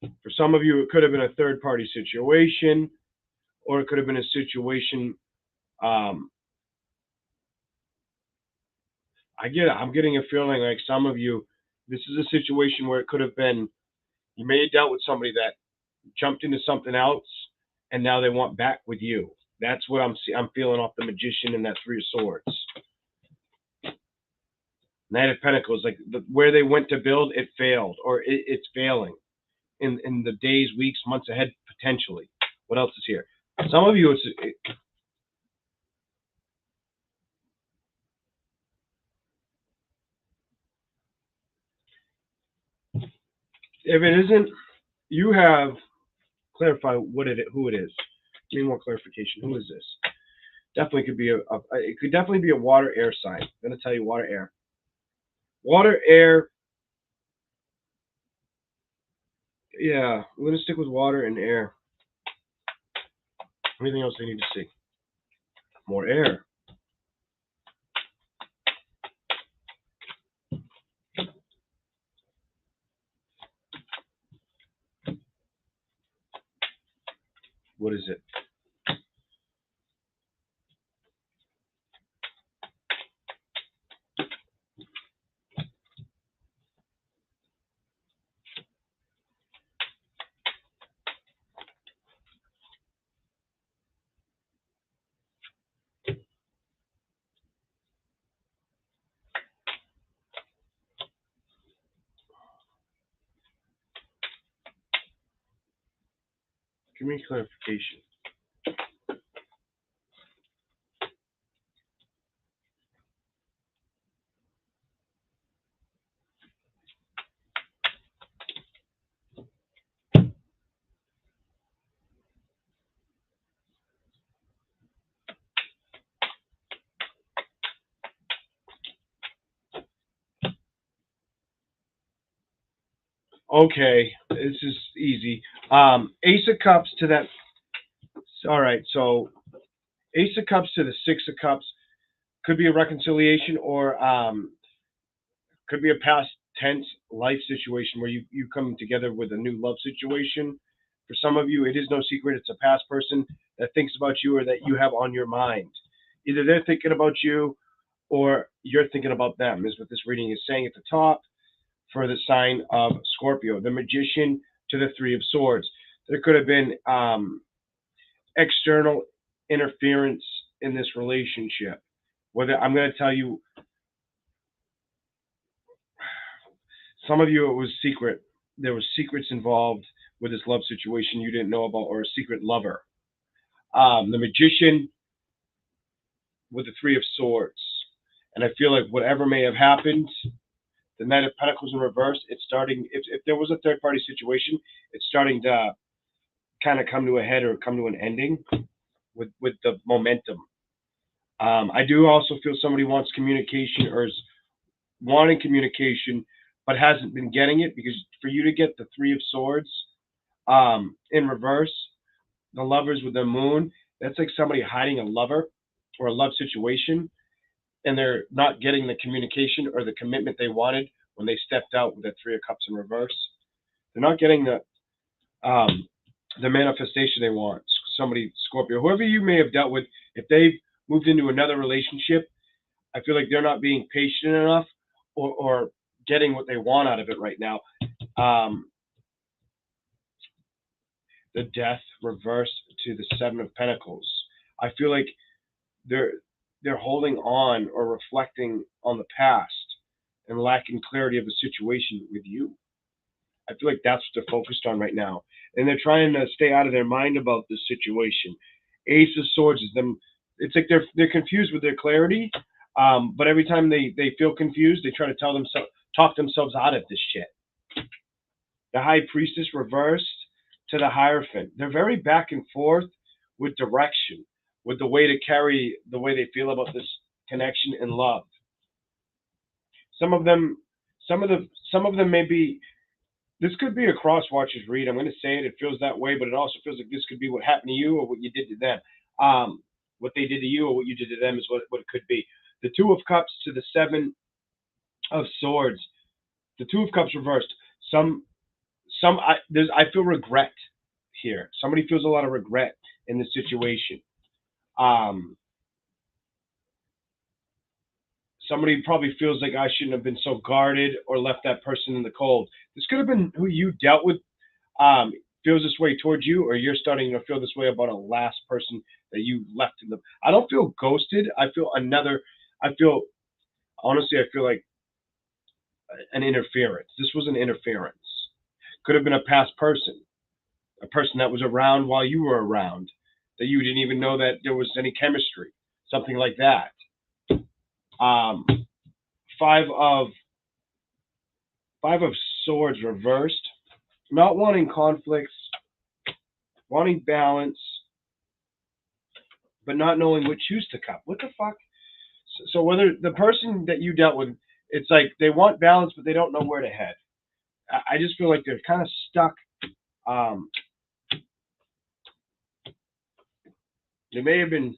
For some of you, it could have been a third-party situation. or it could have been a situation. I'm getting a feeling like some of you, this is a situation where it could have been, you may have dealt with somebody that jumped into something else, and now they want back with you. That's what I'm feeling off the Magician and that Three of Swords. Knight of Pentacles, like where they went to build, it failed, or it's failing in the days, weeks, months ahead, potentially. What else is here? Some of you, if it isn't, you have, clarify who it is. Need more clarification. Who is this? Definitely could be it could definitely be a water air sign. I'm gonna tell you water air. Water air. Yeah, we're gonna stick with water and air. Anything else I need to see? More air. What is it? Give me clarification. Okay, this is easy. Ace of Cups to that. All right, so Ace of Cups to the Six of Cups could be a reconciliation, or could be a past tense life situation where you come together with a new love situation. For some of you, it is no secret it's a past person that thinks about you or that you have on your mind. Either they're thinking about you or you're thinking about them, is what this reading is saying at the top for the sign of Scorpio. The Magician to the Three of Swords. There could have been external interference in this relationship. Whether I'm going to tell you, some of you it was secret. There was secrets involved with this love situation you didn't know about, or a secret lover. The Magician with the Three of Swords. And I feel like whatever may have happened, the Knight of Pentacles in reverse, it's starting, if there was a third party situation, it's starting to kind of come to a head or come to an ending with the momentum. I do also feel somebody wants communication, or is wanting communication, but hasn't been getting it, because for you to get the Three of Swords in reverse, the Lovers with the Moon, that's like somebody hiding a lover or a love situation, and they're not getting the communication or the commitment they wanted when they stepped out with that Three of Cups in reverse. They're not getting the manifestation they want. Somebody, Scorpio, whoever you may have dealt with, if they've moved into another relationship, I feel like they're not being patient enough, or getting what they want out of it right now. The Death reversed to the Seven of Pentacles. I feel like they're holding on or reflecting on the past and lacking clarity of the situation with you. I feel like that's what they're focused on right now, and they're trying to stay out of their mind about this situation. Ace of Swords is them. It's like they're confused with their clarity, but every time they feel confused, they try to talk themselves out of this shit. The High Priestess reversed to the Hierophant. They're very back and forth with direction, with the way to carry the way they feel about this connection and love. Some of them may be. This could be a cross watchers read. I'm going to say it. It feels that way, but it also feels like this could be what happened to you or what you did to them. What they did to you or what you did to them is what it could be. The Two of Cups to the Seven of Swords. The Two of Cups reversed. I feel regret here. Somebody feels a lot of regret in the situation. Somebody probably feels like I shouldn't have been so guarded or left that person in the cold. This could have been who you dealt with. Feels this way towards you, or you're starting to feel this way about a last person that you left in the. I don't feel ghosted. I feel honestly, I feel like an interference. This was an interference. Could have been a past person, a person that was around while you were around, that you didn't even know that there was any chemistry, something like that. Five of Swords reversed. Not wanting conflicts, wanting balance, but not knowing which shoes to cut. What the fuck? So whether the person that you dealt with, it's like they want balance, but they don't know where to head. I just feel like they're kind of stuck. They may have been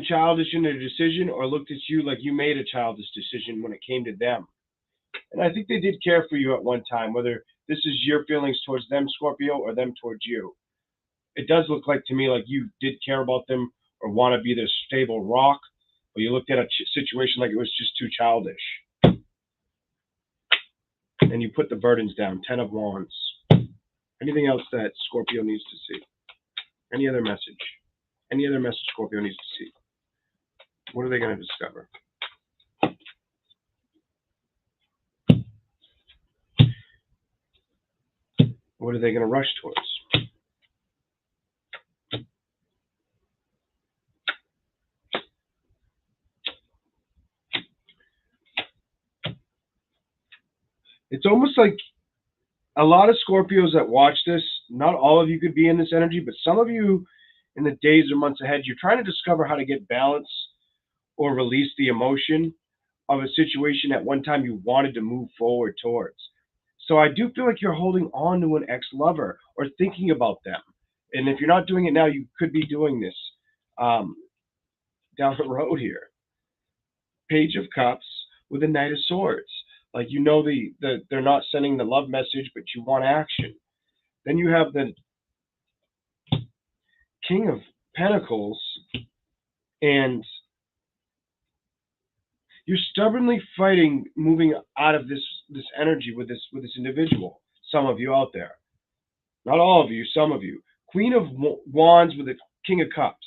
childish in their decision, or looked at you like you made a childish decision when it came to them. And I think they did care for you at one time, whether this is your feelings towards them, Scorpio, or them towards you. It does look like to me like you did care about them or want to be their stable rock, but you looked at a situation like it was just too childish. And you put the burdens down. 10 of Wands. Anything else that Scorpio needs to see? Any other message? Any other message Scorpio needs to see? What are they going to discover? What are they going to rush towards? It's almost like a lot of Scorpios that watch this, not all of you could be in this energy, but some of you in the days or months ahead, you're trying to discover how to get balance or release the emotion of a situation at one time you wanted to move forward towards. So I do feel like you're holding on to an ex-lover or thinking about them. And if you're not doing it now, you could be doing this down the road here. Page of Cups with a Knight of Swords. Like, you know, they're not sending the love message, but you want action. Then you have the King of Pentacles, and you're stubbornly fighting moving out of this energy with this individual. Some of you out there, not all of you, some of you. Queen of Wands with the King of Cups.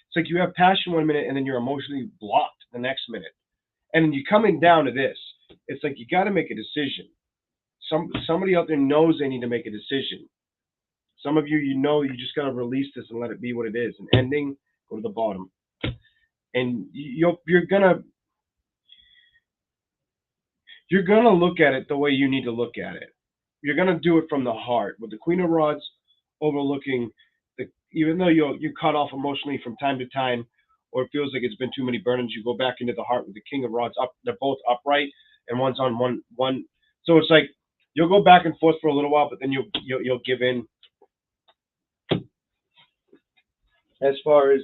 It's like you have passion one minute and then you're emotionally blocked the next minute, and you're coming down to this. It's like you got to make a decision. Somebody out there knows they need to make a decision. Some of you, you know, you just got to release this and let it be what it is. An ending, go to the bottom, and you're gonna look at it the way you need to look at it. You're gonna do it from the heart, with the Queen of Rods overlooking even though you cut off emotionally from time to time, or it feels like it's been too many burdens, you go back into the heart with the King of Rods up. They're both upright, and one's on one. So it's like you'll go back and forth for a little while, but then you'll give in. As far as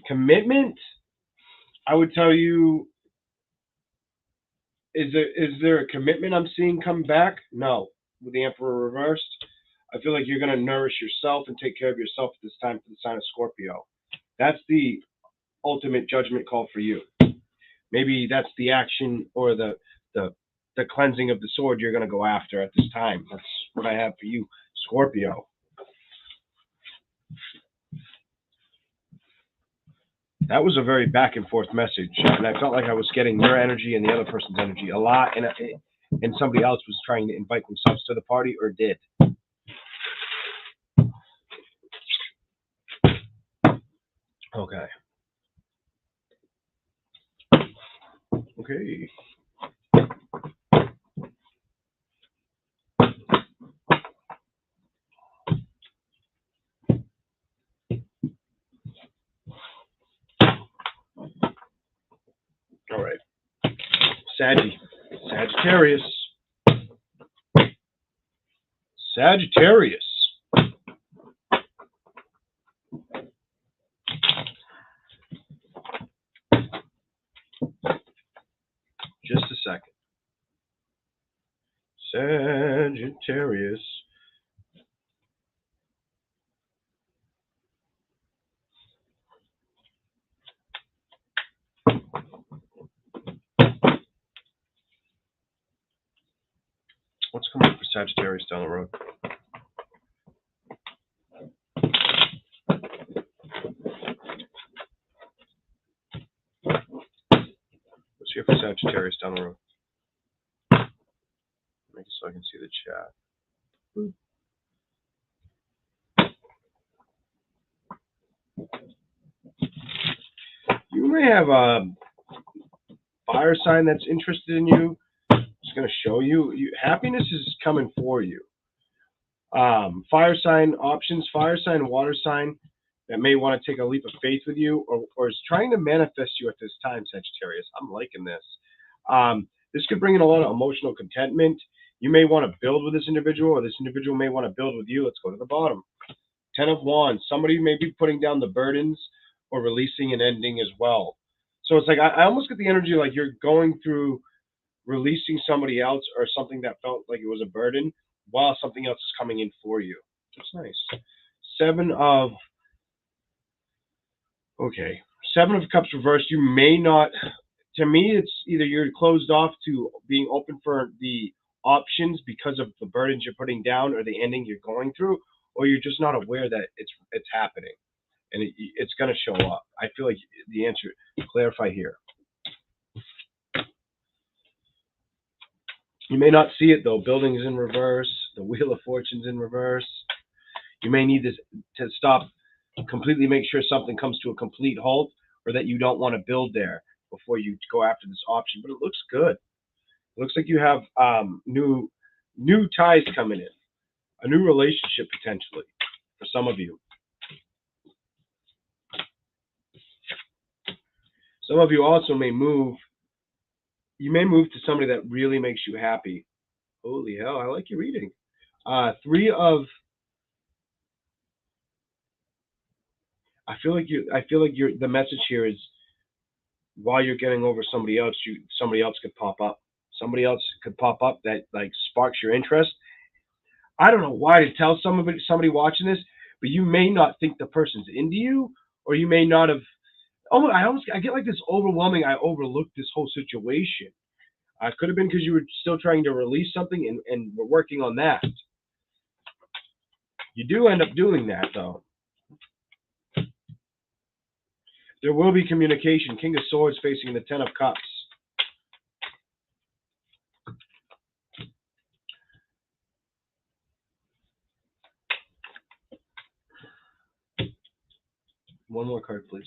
commitment, I would tell you, is there a commitment I'm seeing come back? No. With the Emperor reversed, I feel like you're going to nourish yourself and take care of yourself at this time for the sign of Scorpio. That's the ultimate judgment call for you. Maybe that's the action or the cleansing of the sword you're going to go after at this time. That's what I have for you, Scorpio. That was a very back and forth message, and I felt like I was getting your energy and the other person's energy a lot, and somebody else was trying to invite themselves to the party, or did. Okay. Okay. All right. Sagittarius. Sagittarius. Just a second. Sagittarius. Sagittarius down the road. What's here for Sagittarius down the road? Make it so I can see the chat. You may have a fire sign that's interested in you. It's going to show you. Happiness is coming for you. Fire sign options, fire sign, water sign that may want to take a leap of faith with you or is trying to manifest you at this time, Sagittarius. I'm liking this. This could bring in a lot of emotional contentment. You may want to build with this individual, or this individual may want to build with you. Let's go to the bottom. 10 of Wands. Somebody may be putting down the burdens or releasing and ending as well. So it's like I almost get the energy like you're going through releasing somebody else or something that felt like it was a burden while something else is coming in for you. That's nice. 7 of Cups reversed. You may not, to me, it's either you're closed off to being open for the options because of the burdens you're putting down or the ending you're going through, or you're just not aware that it's happening and it's going to show up. I feel like the answer, clarify here. You may not see it though. Building is in reverse. The Wheel of Fortune's in reverse. You may need this to stop, completely make sure something comes to a complete halt, or that you don't want to build there before you go after this option. But it looks good. It looks like you have new ties coming in, a new relationship potentially for some of you. Some of you also may move. You may move to somebody that really makes you happy. Holy hell, I like your reading. 3 of. I feel like the message here is while you're getting over somebody else, somebody else could pop up. Somebody else could pop up that like sparks your interest. I don't know why to tell somebody watching this, but you may not think the person's into you, or you may not have. Oh, I get like this overwhelming. I overlooked this whole situation. It could have been because you were still trying to release something and we're working on that. You do end up doing that though. There will be communication. King of Swords facing the 10 of Cups. One more card, please.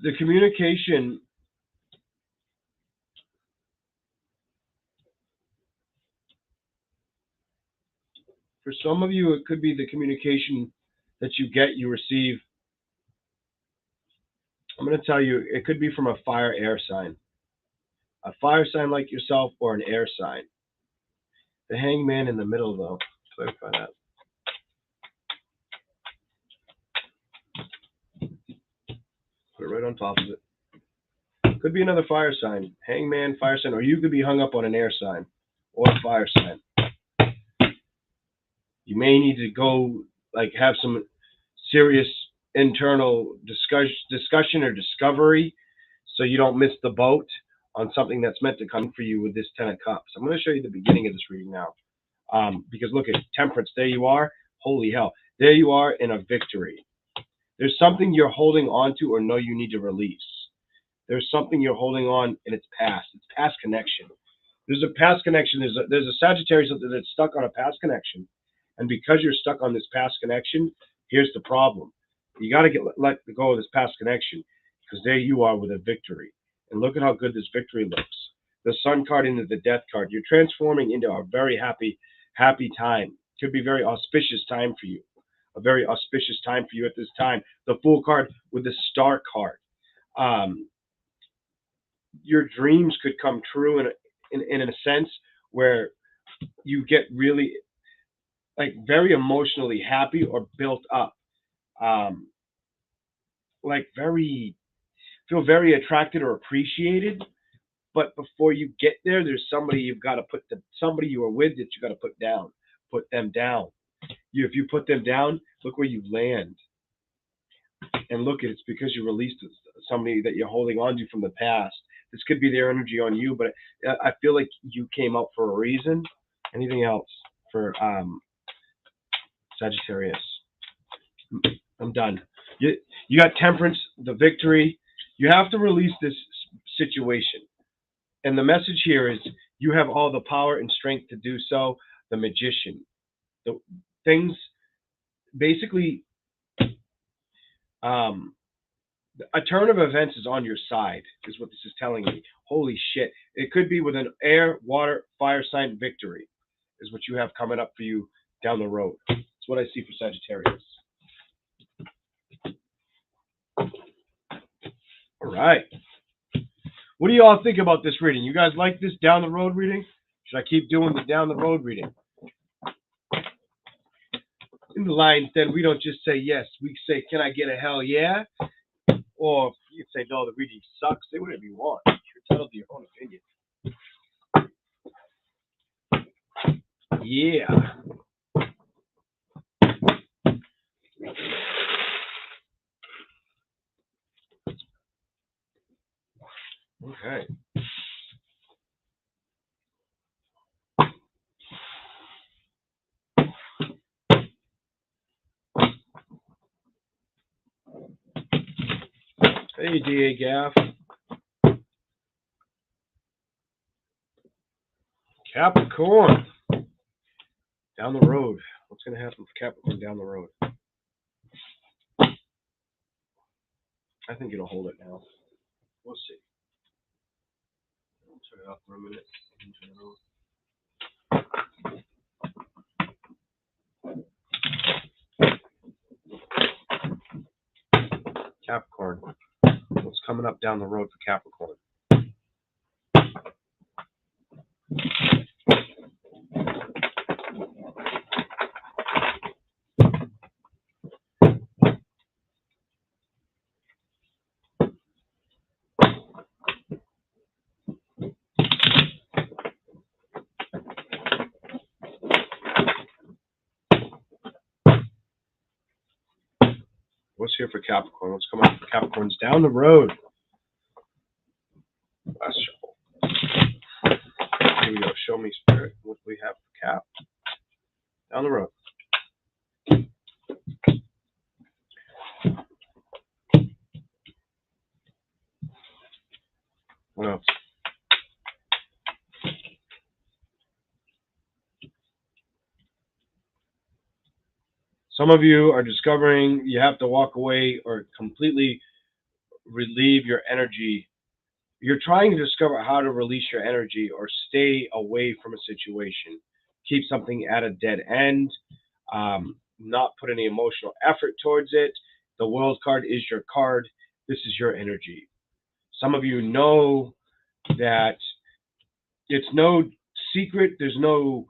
The communication, for some of you, it could be the communication that you receive. I'm going to tell you, it could be from a fire-air sign. A fire sign like yourself or an air sign. The Hangman in the middle, though. Clarify that. Put it right on top of it. Could be another fire sign. Hangman, fire sign, or you could be hung up on an air sign or a fire sign. You may need to go, like, have some serious internal discussion or discovery so you don't miss the boat on something that's meant to come for you with this 10 of Cups. I'm going to show you the beginning of this reading now. Because look at Temperance. There you are. Holy hell. There you are in a victory. There's something you're holding on to or know you need to release. There's something you're holding on and it's past. It's past connection. There's a past connection. There's a Sagittarius that's stuck on a past connection. And because you're stuck on this past connection, here's the problem. You got to let go of this past connection because there you are with a victory. And look at how good this victory looks. The Sun card into the Death card. You're transforming into a very happy time. Could be a very auspicious time for you. A very auspicious time for you at this time. The Fool card with the Star card. Your dreams could come true in a sense where you get really like very emotionally happy or built up. Feel very attracted or appreciated. But before you get there, there's somebody you've got to somebody you were with that you got to put down. Put them down. If you put them down, look where you land. And look, it's because you released somebody that you're holding on to from the past. This could be their energy on you, but I feel like you came out for a reason. Anything else for Sagittarius? I'm done. You got Temperance, the victory. You have to release this situation. And the message here is you have all the power and strength to do so. The Magician. The things, basically, a turn of events is on your side, is what this is telling me. Holy shit. It could be with an air, water, fire sign victory is what you have coming up for you down the road. That's what I see for Sagittarius. All right. What do you all think about this reading? You guys like this down the road reading? Should I keep doing the down the road reading? In the Lion's Den, we don't just say yes. We say, can I get a hell yeah? Or you can say, no, the reading sucks. Say whatever you want. You're entitled to your own opinion. Yeah. Okay. Hey, D.A. Gaff. Capricorn. Down the road. What's going to happen for Capricorn down the road? I think it'll hold it now. We'll see. I'll turn it off for a minute. Capricorn. What's coming up down the road for Capricorn? What's here for Capricorn? What's coming up for Capricorns down the road? Last shuffle. Here we go. Show me, Spirit. What do we have for Cap? Down the road. What else? Some of you are discovering you have to walk away or completely relieve your energy. You're trying to discover how to release your energy or stay away from a situation. Keep something at a dead end. Not put any emotional effort towards it. The World card is your card. This is your energy. Some of you know that it's no secret. There's no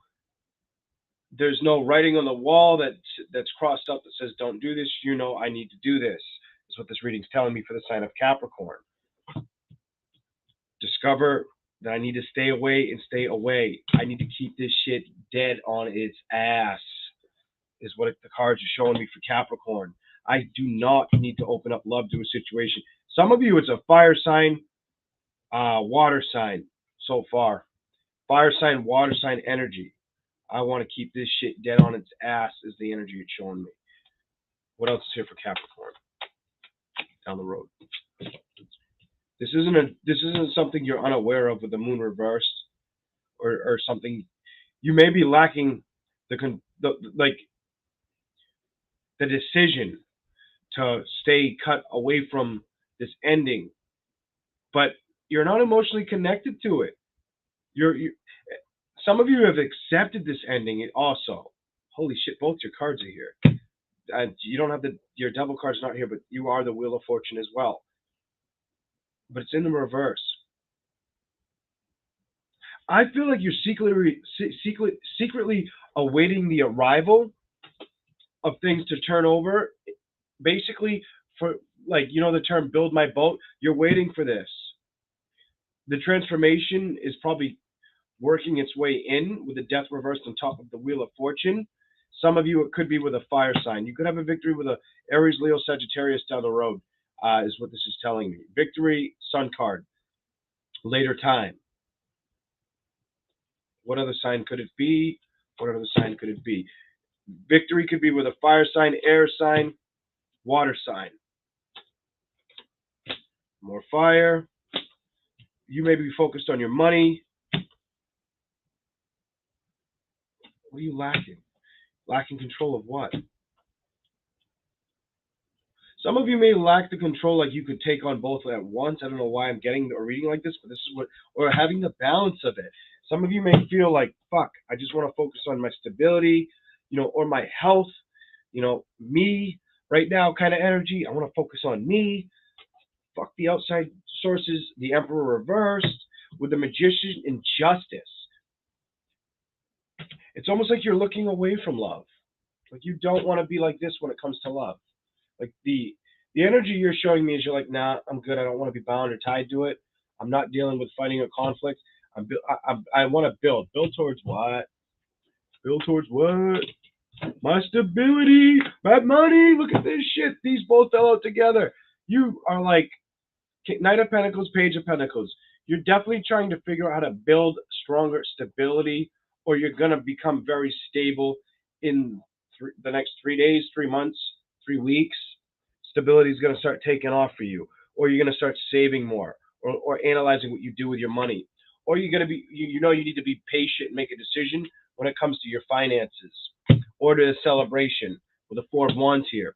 writing on the wall that's crossed up that says don't do this. You know I need to do this. Is what this reading's telling me for the sign of Capricorn. Discover that I need to stay away and stay away. I need to keep this shit dead on its ass, is what the cards are showing me for Capricorn. I do not need to open up love to a situation. Some of you, it's a fire sign, water sign so far. Fire sign, water sign energy. I want to keep this shit dead on its ass is the energy it's showing me. What else is here for Capricorn down the road? This isn't something you're unaware of with the moon reversed, or something. You may be lacking the decision to stay cut away from this ending, but you're not emotionally connected to it. Some of you have accepted this ending also. Holy shit, both your cards are here. You don't have your devil card's not here, but you are the Wheel of Fortune as well. But it's in the reverse. I feel like you're secretly awaiting the arrival of things to turn over. Basically, for the term build my boat, you're waiting for this. The transformation is probably working its way in with the death reversed on top of the Wheel of Fortune. Some of you, it could be with a fire sign. You could have a victory with a Aries, Leo, Sagittarius down the road, is what this is telling me. Victory, Sun card, later time. What other sign could it be? What other sign could it be? Victory could be with a fire sign, air sign, water sign. More fire. You may be focused on your money. What are you lacking? Lacking control of what? Some of you may lack the control, like you could take on both at once. I don't know why I'm getting or reading like this, but this is what, or having the balance of it. Some of you may feel like, fuck, I just want to focus on my stability, or my health, me right now kind of energy. I want to focus on me. Fuck the outside sources, the Emperor reversed with the Magician in justice. It's almost like you're looking away from love. Like you don't want to be like this when it comes to love. Like the energy you're showing me is you're like, nah, I'm good. I don't want to be bound or tied to it. I'm not dealing with fighting or conflict. I want to build. Build towards what? Build towards what? My stability, my money. Look at this shit. These both fell out together. You are like Knight of Pentacles, Page of Pentacles. You're definitely trying to figure out how to build stronger stability, or you're going to become very stable in the next 3 days, 3 months, 3 weeks. Stability is going to start taking off for you, or you're going to start saving more, or analyzing what you do with your money, or you're going to be, you need to be patient and make a decision when it comes to your finances, or to a celebration with the Four of Wands here.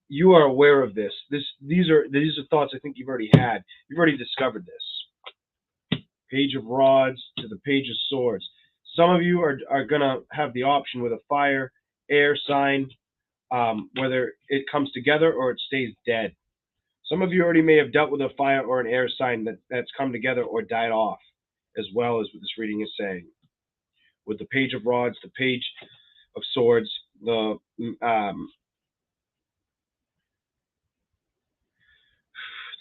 You are aware of this. These are thoughts I think you've already had. You've already discovered this. Page of Rods to the Page of Swords. Some of you are going to have the option with a fire, air sign, whether it comes together or it stays dead. Some of you already may have dealt with a fire or an air sign that's come together or died off, as well as what this reading is saying. With the Page of Rods, the Page of Swords, the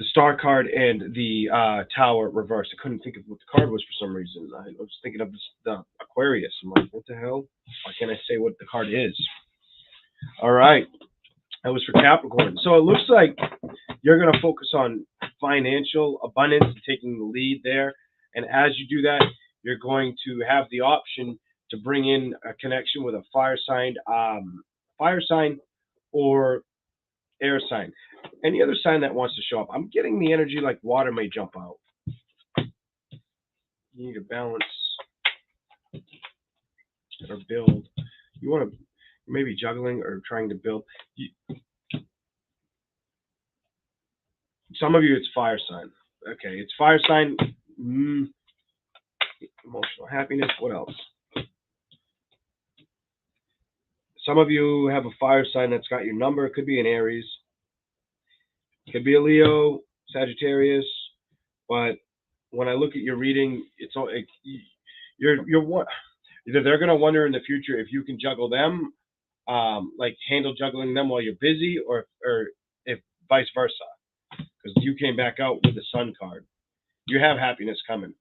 Star card, and the Tower reversed. I couldn't think of what the card was for some reason. I was thinking of the Aquarius. I'm like, what the hell? Why can't I say what the card is? All right. That was for Capricorn. So it looks like you're going to focus on financial abundance and taking the lead there. And as you do that, you're going to have the option to bring in a connection with a fire sign or air sign. Any other sign that wants to show up. I'm getting the energy like water may jump out. You need to balance or build. You want to maybe juggling or trying to build. Some of you, it's fire sign. Okay, it's fire sign. Emotional happiness. What else? Some of you have a fire sign that's got your number. It could be an Aries. It could be a Leo, Sagittarius. But when I look at your reading, it's all you're either they're going to wonder in the future if you can juggle them, like handle juggling them while you're busy, or if vice versa. Because you came back out with the Sun card. You have happiness coming.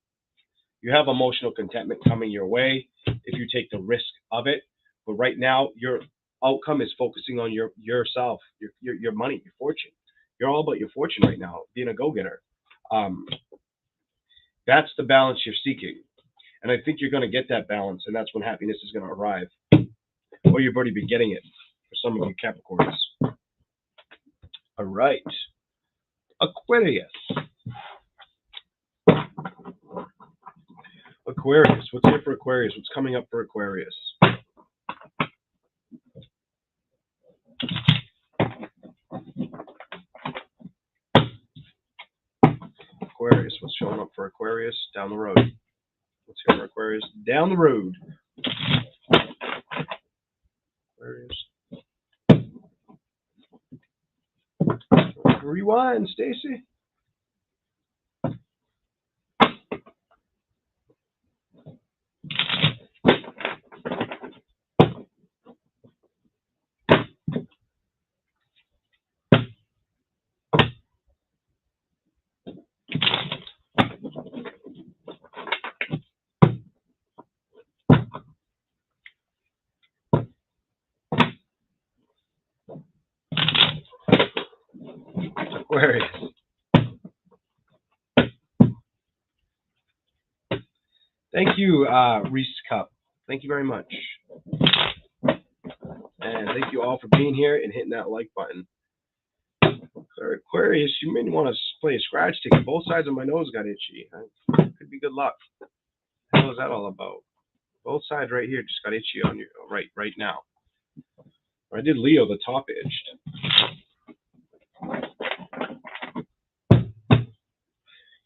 You have emotional contentment coming your way if you take the risk of it. But right now, your outcome is focusing on yourself, your money, your fortune. You're all about your fortune right now, being a go-getter. That's the balance you're seeking. And I think you're going to get that balance, and that's when happiness is going to arrive. Or you've already been getting it for some of you Capricorns. All right. Aquarius. Aquarius. What's here for Aquarius? What's coming up for Aquarius? Aquarius. What's showing up for Aquarius down the road? What's here for Aquarius down the road? Aquarius. Rewind, Stacy. Thank you, Reese Cup. Thank you very much. And thank you all for being here and hitting that like button. Aquarius, you may want to play a scratch ticket. Both sides of my nose got itchy. Could be good luck. What was that all about? Both sides right here just got itchy on you right now. I did Leo, the top itched.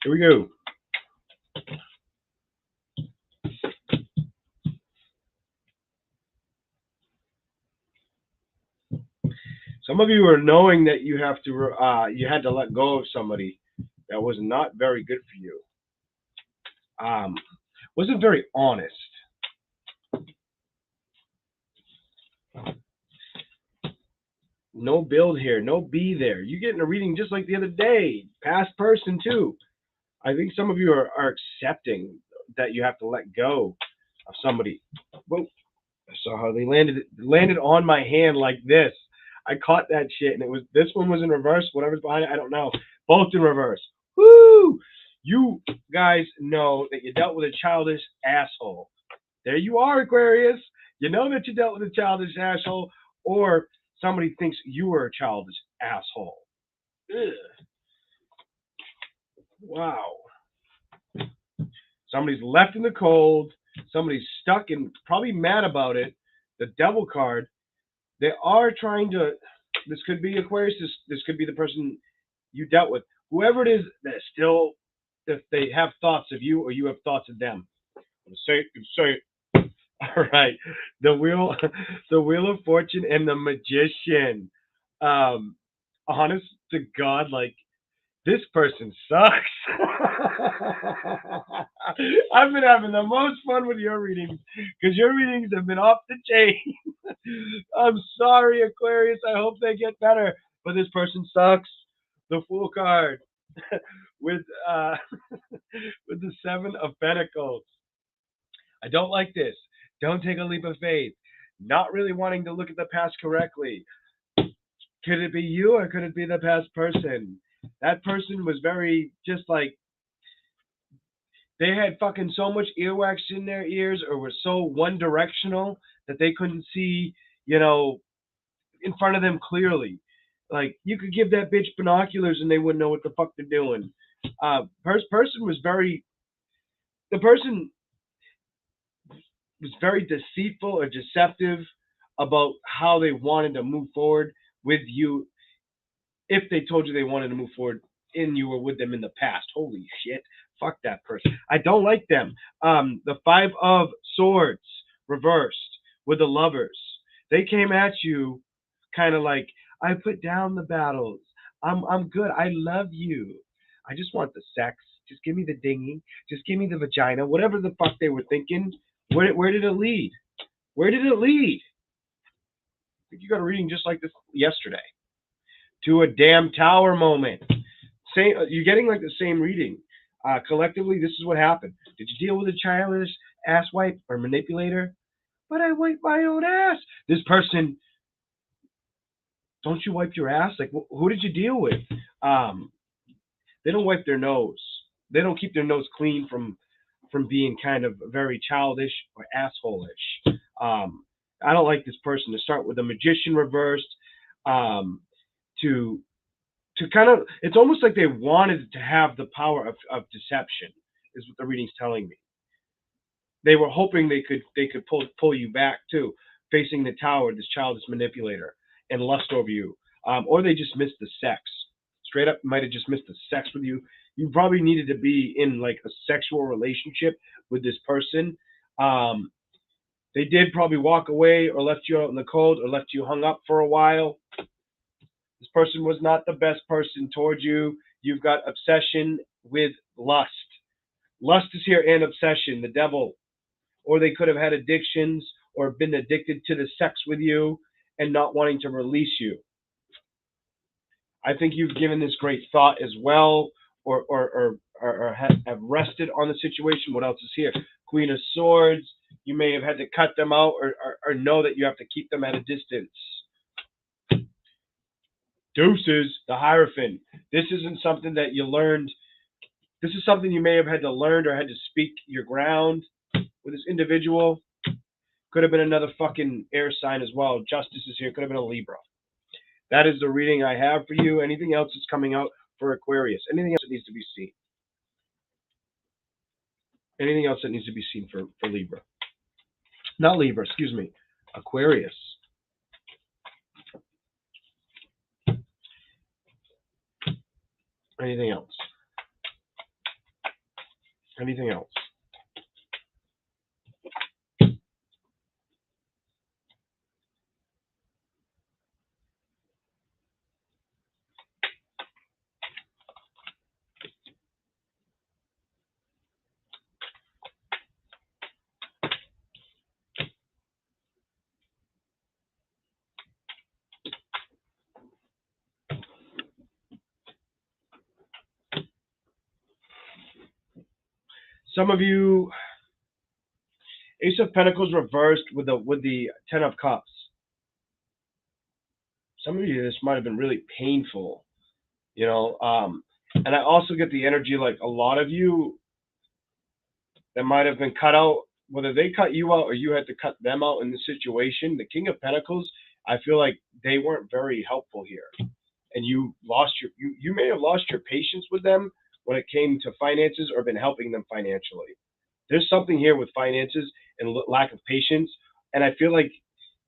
Here we go. Some of you are knowing that you have to you had to let go of somebody that was not very good for you. Wasn't very honest. No build here, no be there. You getting a reading just like the other day. Past person too. I think some of you are accepting that you have to let go of somebody. Whoa. I saw how they landed on my hand like this. I caught that shit, and this one was in reverse. Whatever's behind it, I don't know. Both in reverse. Woo! You guys know that you dealt with a childish asshole. There you are, Aquarius. You know that you dealt with a childish asshole, or somebody thinks you were a childish asshole. Ugh. Wow. Somebody's left in the cold. Somebody's stuck and probably mad about it. The devil card. They are trying to. This could be Aquarius. This could be the person you dealt with. Whoever it is that still, if they have thoughts of you or you have thoughts of them. Say it. All right. The wheel of fortune and the magician. Honest to God, like, this person sucks. I've been having the most fun with your readings because your readings have been off the chain. I'm sorry, Aquarius. I hope they get better. But this person sucks. The Fool card with with the Seven of Pentacles. I don't like this. Don't take a leap of faith. Not really wanting to look at the past correctly. Could it be you or could it be the past person? That person was very just like, they had fucking so much earwax in their ears or were so one directional that they couldn't see, in front of them clearly. Like, you could give that bitch binoculars and they wouldn't know what the fuck they're doing. The person was very deceitful or deceptive about how they wanted to move forward with you if they told you they wanted to move forward and you were with them in the past. Holy shit. Fuck that person. I don't like them. The Five of Swords reversed with the Lovers. They came at you kind of like, I put down the battles. I'm good. I love you. I just want the sex. Just give me the dinghy. Just give me the vagina. Whatever the fuck they were thinking. Where did it lead? Where did it lead? I think you got a reading just like this yesterday. To a damn tower moment. You're getting like the same reading. Collectively, this is what happened. Did you deal with a childish asswipe or manipulator? But I wipe my own ass. This person, don't you wipe your ass? Like, who did you deal with? They don't wipe their nose. They don't keep their nose clean from being kind of very childish or asshole-ish. I don't like this person. To start with the Magician reversed, to kind of, it's almost like they wanted to have the power of deception, is what the reading's telling me. They were hoping they could pull you back too, facing the tower, this childish manipulator, and lust over you. Or they just missed the sex. Straight up might have just missed the sex with you. You probably needed to be in like a sexual relationship with this person. They did probably walk away or left you out in the cold or left you hung up for a while. This person was not the best person towards you. You've got obsession with lust. Lust is here and obsession, the devil. Or they could have had addictions or been addicted to the sex with you and not wanting to release you. I think you've given this great thought as well, or have rested on the situation. What else is here? Queen of Swords. You may have had to cut them out or know that you have to keep them at a distance. Deuces, the Hierophant. This isn't something that you learned. This is something you may have had to learn or had to speak your ground. with this individual. Could have been another fucking air sign as well. Justice is here. Could have been a Libra. That is the reading I have for you. Anything else that's coming out for Aquarius? Anything else that needs to be seen? Anything else that needs to be seen for Libra? Not Libra, excuse me. Aquarius. Anything else? Anything else? Some of you, Ace of Pentacles reversed with the Ten of Cups. Some of you, this might have been really painful, you know. And I also get the energy like a lot of you that might have been cut out, whether they cut you out or you had to cut them out in this situation. The King of Pentacles, I feel like they weren't very helpful here, and you may have lost your patience with them when it came to finances or been helping them financially. There's something here with finances and lack of patience, and I feel like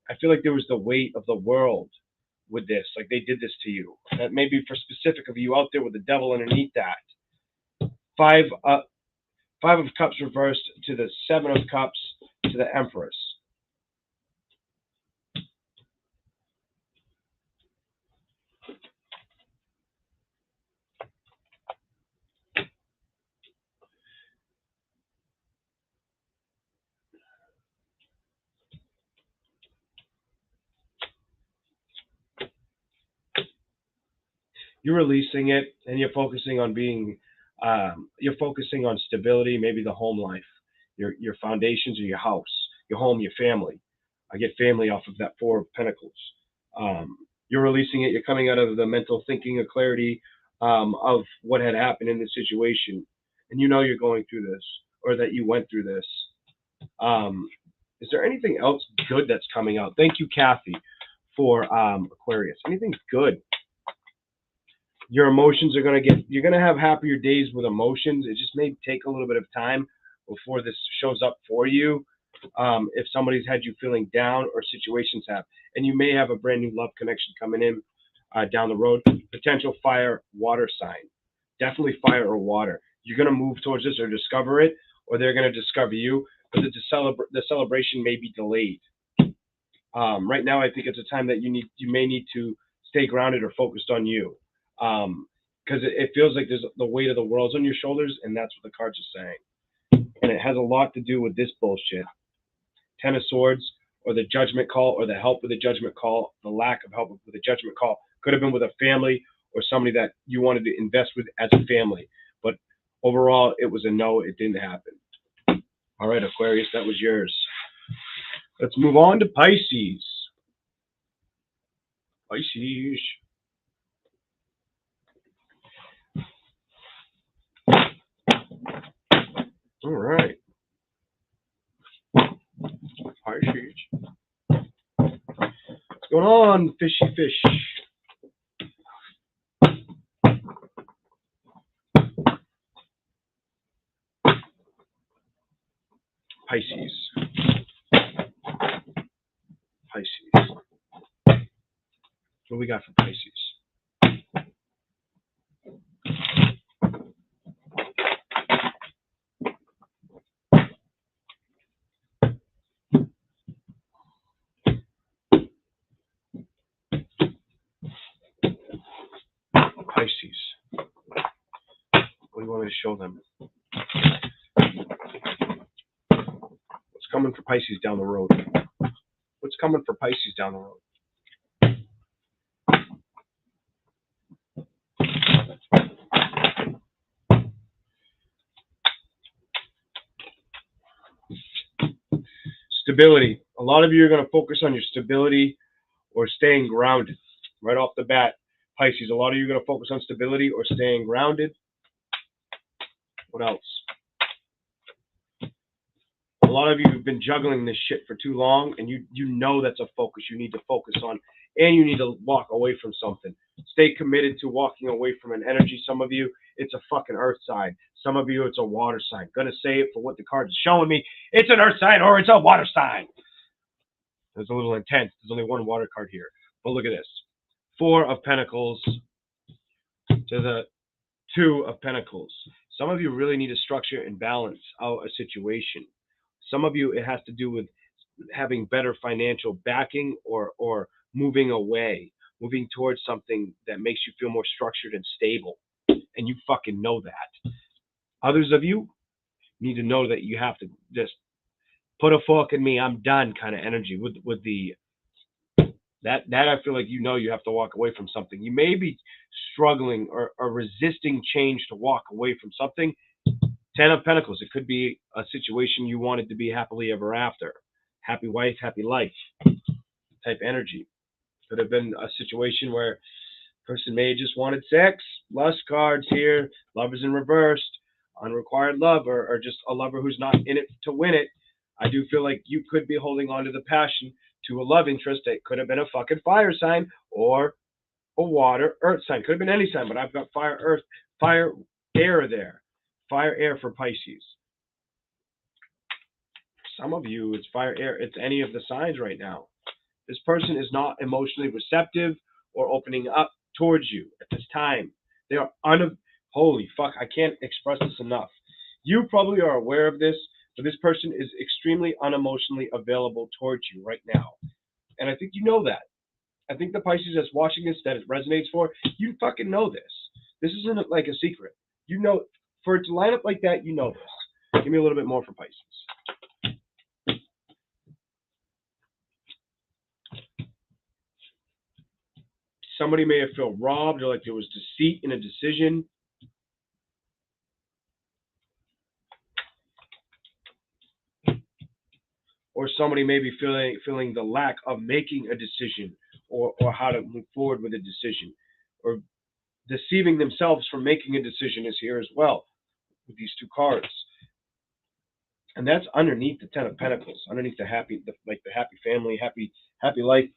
there was the weight of the world with this, like they did this to you. That may be for specific of you out there with the devil underneath that. Five of Cups reversed to the Seven of Cups to the Empress. You're releasing it, and you're focusing on you're focusing on stability, maybe the home life, your foundations of your house, your home, your family. I get family off of that Four of Pentacles. You're releasing it. You're coming out of the mental thinking of clarity of what had happened in this situation, and you know you're going through this, or that you went through this. Is there anything else good that's coming out? Thank you, Kathy, for Aquarius. Anything good? Your emotions are you're going to have happier days with emotions. It just may take a little bit of time before this shows up for you. If somebody's had you feeling down or situations have, and you may have a brand new love connection coming in down the road. Potential fire, water sign. Definitely fire or water. You're going to move towards this or discover it, or they're going to discover you, but the celebration may be delayed. Right now, I think it's a time that you may need to stay grounded or focused on you. Because it feels like there's the weight of the world's on your shoulders, and that's what the cards are saying. And it has a lot to do with this bullshit. Ten of Swords, or the judgment call, or the help with the judgment call, the lack of help with the judgment call. Could have been with a family or somebody that you wanted to invest with as a family. But overall, it was a no, it didn't happen. All right, Aquarius, that was yours. Let's move on to Pisces. Pisces. All right. Pisces. What's going on, fishy fish? Pisces. Pisces. What do we got for Pisces? Pisces. What do you want me to show them? What's coming for Pisces down the road? What's coming for Pisces down the road? Stability. A lot of you are going to focus on your stability or staying grounded. Right off the bat, Pisces, a lot of you are going to focus on stability or staying grounded. What else? lot of you have been juggling this shit for too long, and you know that's a focus you need to focus on, and you need to walk away from something. Stay committed to walking away from an energy. Some of you, it's a fucking earth sign. Some of you, it's a water sign. Gonna say it for what the card is showing me. It's an earth sign or it's a water sign. There's a little intense. There's only one water card here. But look at this. 4 of Pentacles to the 2 of Pentacles. Some of you really need to structure and balance out a situation. Some of you, it has to do with having better financial backing or moving away, moving towards something that makes you feel more structured and stable. And you fucking know that. Others of you need to know that you have to just put a fork in me, I'm done kind of energy with the that I feel like you have to walk away from something. You may be struggling or resisting change to walk away from something. 10 of Pentacles, it could be a situation you wanted to be happily ever after. Happy wife, happy life type energy. Could have been a situation where a person may have just wanted sex. Lust cards here, lovers in reversed, unrequired love, or just a lover who's not in it to win it. I do feel like you could be holding on to the passion to a love interest that could have been a fucking fire sign or a water, earth sign. Could have been any sign, but I've got fire, earth, fire, air there. Fire, air for Pisces. Some of you, it's fire, air. It's any of the signs right now. This person is not emotionally receptive or opening up towards you at this time. They are holy fuck, I can't express this enough. You probably are aware of this, but this person is extremely unemotionally available towards you right now. And I think you know that. I think the Pisces that's watching this, that it resonates for, you fucking know this. This isn't like a secret. You know, for it to line up like that, you know this. Give me a little bit more for Pisces. Somebody may have felt robbed, or like there was deceit in a decision. Or somebody may be feeling the lack of making a decision or how to move forward with a decision. Or deceiving themselves from making a decision is here as well with these 2 cards. And that's underneath the 10 of Pentacles, underneath the happy family, happy life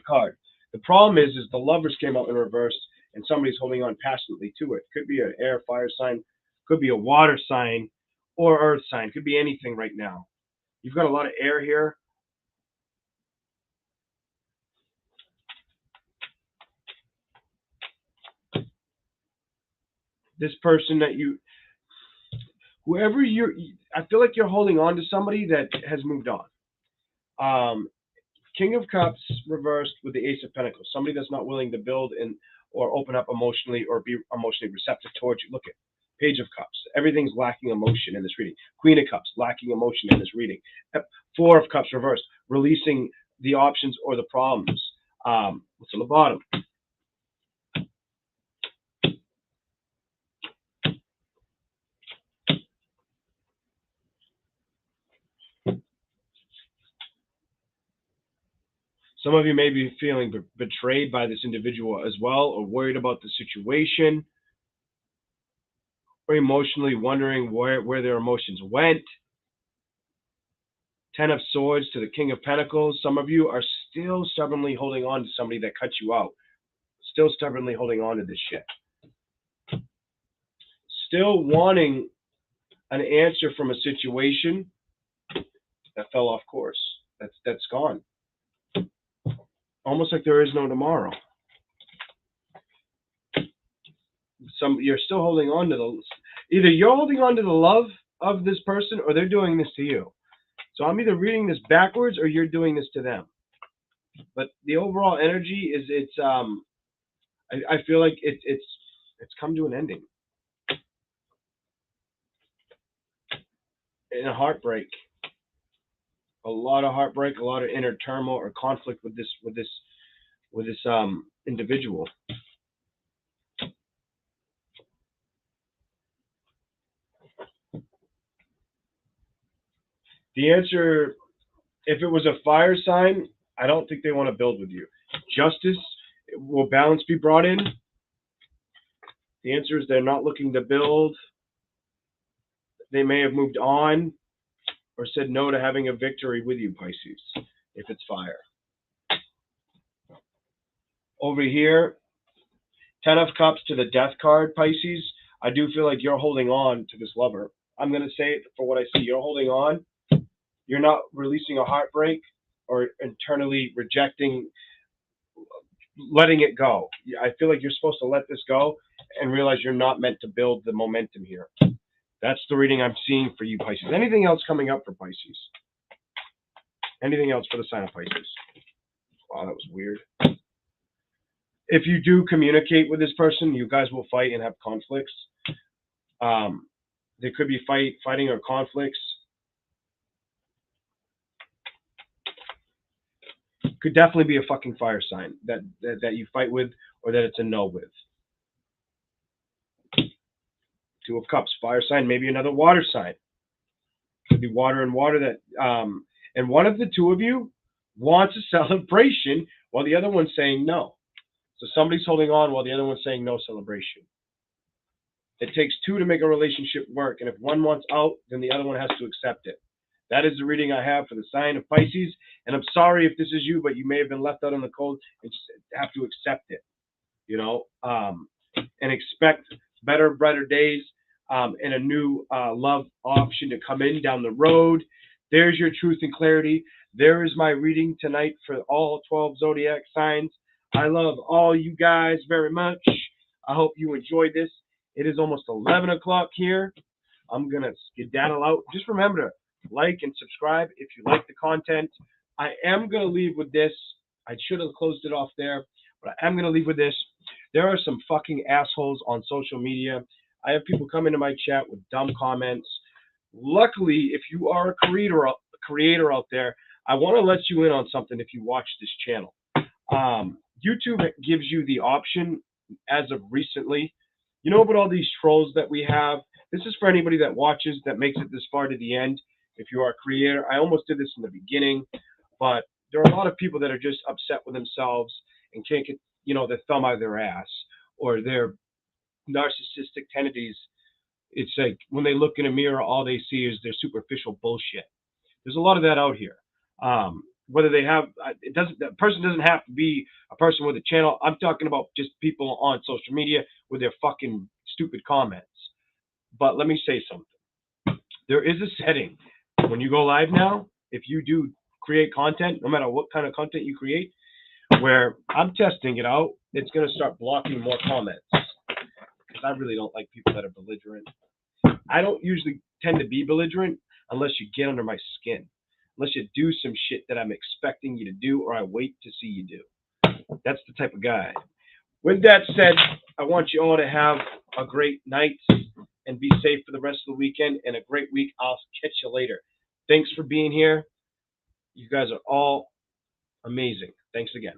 card. The problem is the lovers came out in reverse and somebody's holding on passionately to it. Could be an air, fire sign, could be a water sign or earth sign, could be anything right now. You've got a lot of air here. This person that I feel like you're holding on to somebody that has moved on. King of Cups reversed with the Ace of Pentacles. Somebody that's not willing to build or open up emotionally or be emotionally receptive towards you. Look at Page of Cups. Everything's lacking emotion in this reading. Queen of Cups, lacking emotion in this reading. 4 of Cups reversed, releasing the options or the problems. What's on the bottom? Some of you may be feeling betrayed by this individual as well, or worried about the situation, or emotionally wondering where their emotions went. 10 of Swords to the King of Pentacles. Some of you are still stubbornly holding on to somebody that cut you out. Still stubbornly holding on to this shit. Still wanting an answer from a situation that fell off course. That's gone. Almost like there is no tomorrow. You're still holding on to either you're holding on to the love of this person or they're doing this to you. So I'm either reading this backwards or you're doing this to them. But the overall energy is I feel like it's come to an ending. And a heartbreak. A lot of heartbreak, a lot of inner turmoil or conflict with this individual. The answer, if it was a fire sign, I don't think they want to build with you. Justice, will balance be brought in? The answer is they're not looking to build. They may have moved on. or said no to having a victory with you, Pisces, if it's fire. Over here, 10 of Cups to the Death card, Pisces. I do feel like you're holding on to this lover. I'm going to say it for what I see. You're holding on. You're not releasing a heartbreak or internally rejecting, letting it go. I feel like you're supposed to let this go and realize you're not meant to build the momentum here. That's the reading I'm seeing for you, Pisces. Anything else coming up for Pisces? Anything else for the sign of Pisces? Wow, that was weird. If you do communicate with this person, you guys will fight and have conflicts. There could be fighting or conflicts. Could definitely be a fucking fire sign that you fight with, or that it's a no with. 2 of Cups, fire sign, maybe another water sign. Could be water and water that, and one of the 2 of you wants a celebration while the other one's saying no. So somebody's holding on while the other one's saying no celebration. It takes 2 to make a relationship work, and if one wants out, then the other one has to accept it. That is the reading I have for the sign of Pisces, and I'm sorry if this is you, but you may have been left out in the cold and just have to accept it, you know, and expect better, brighter days, and a new love option to come in down the road. There's your truth and clarity. There is my reading tonight for all 12 zodiac signs. I love all you guys very much. I hope you enjoyed this. It is almost 11 o'clock here. I'm going to skedaddle out. Just remember to like and subscribe if you like the content. I am going to leave with this. I should have closed it off there, but I am going to leave with this. There are some fucking assholes on social media. I have people come into my chat with dumb comments. Luckily, if you are a creator out there, I want to let you in on something if you watch this channel. YouTube gives you the option, as of recently, you know about all these trolls that we have? This is for anybody that watches, that makes it this far to the end. If you are a creator, I almost did this in the beginning, but there are a lot of people that are just upset with themselves and can't get, you know, their thumb out of their ass, or their narcissistic tendencies. It's like when they look in a mirror, all they see is their superficial bullshit. There's a lot of that out here. Whether they have, that person doesn't have to be a person with a channel. I'm talking about just people on social media with their fucking stupid comments. But let me say something. There is a setting when you go live now, if you do create content, no matter what kind of content you create, where I'm testing it out, it's going to start blocking more comments. Because I really don't like people that are belligerent. I don't usually tend to be belligerent unless you get under my skin. Unless you do some shit that I'm expecting you to do, or I wait to see you do. That's the type of guy. With that said, I want you all to have a great night and be safe for the rest of the weekend and a great week. I'll catch you later. Thanks for being here. You guys are all amazing. Thanks again.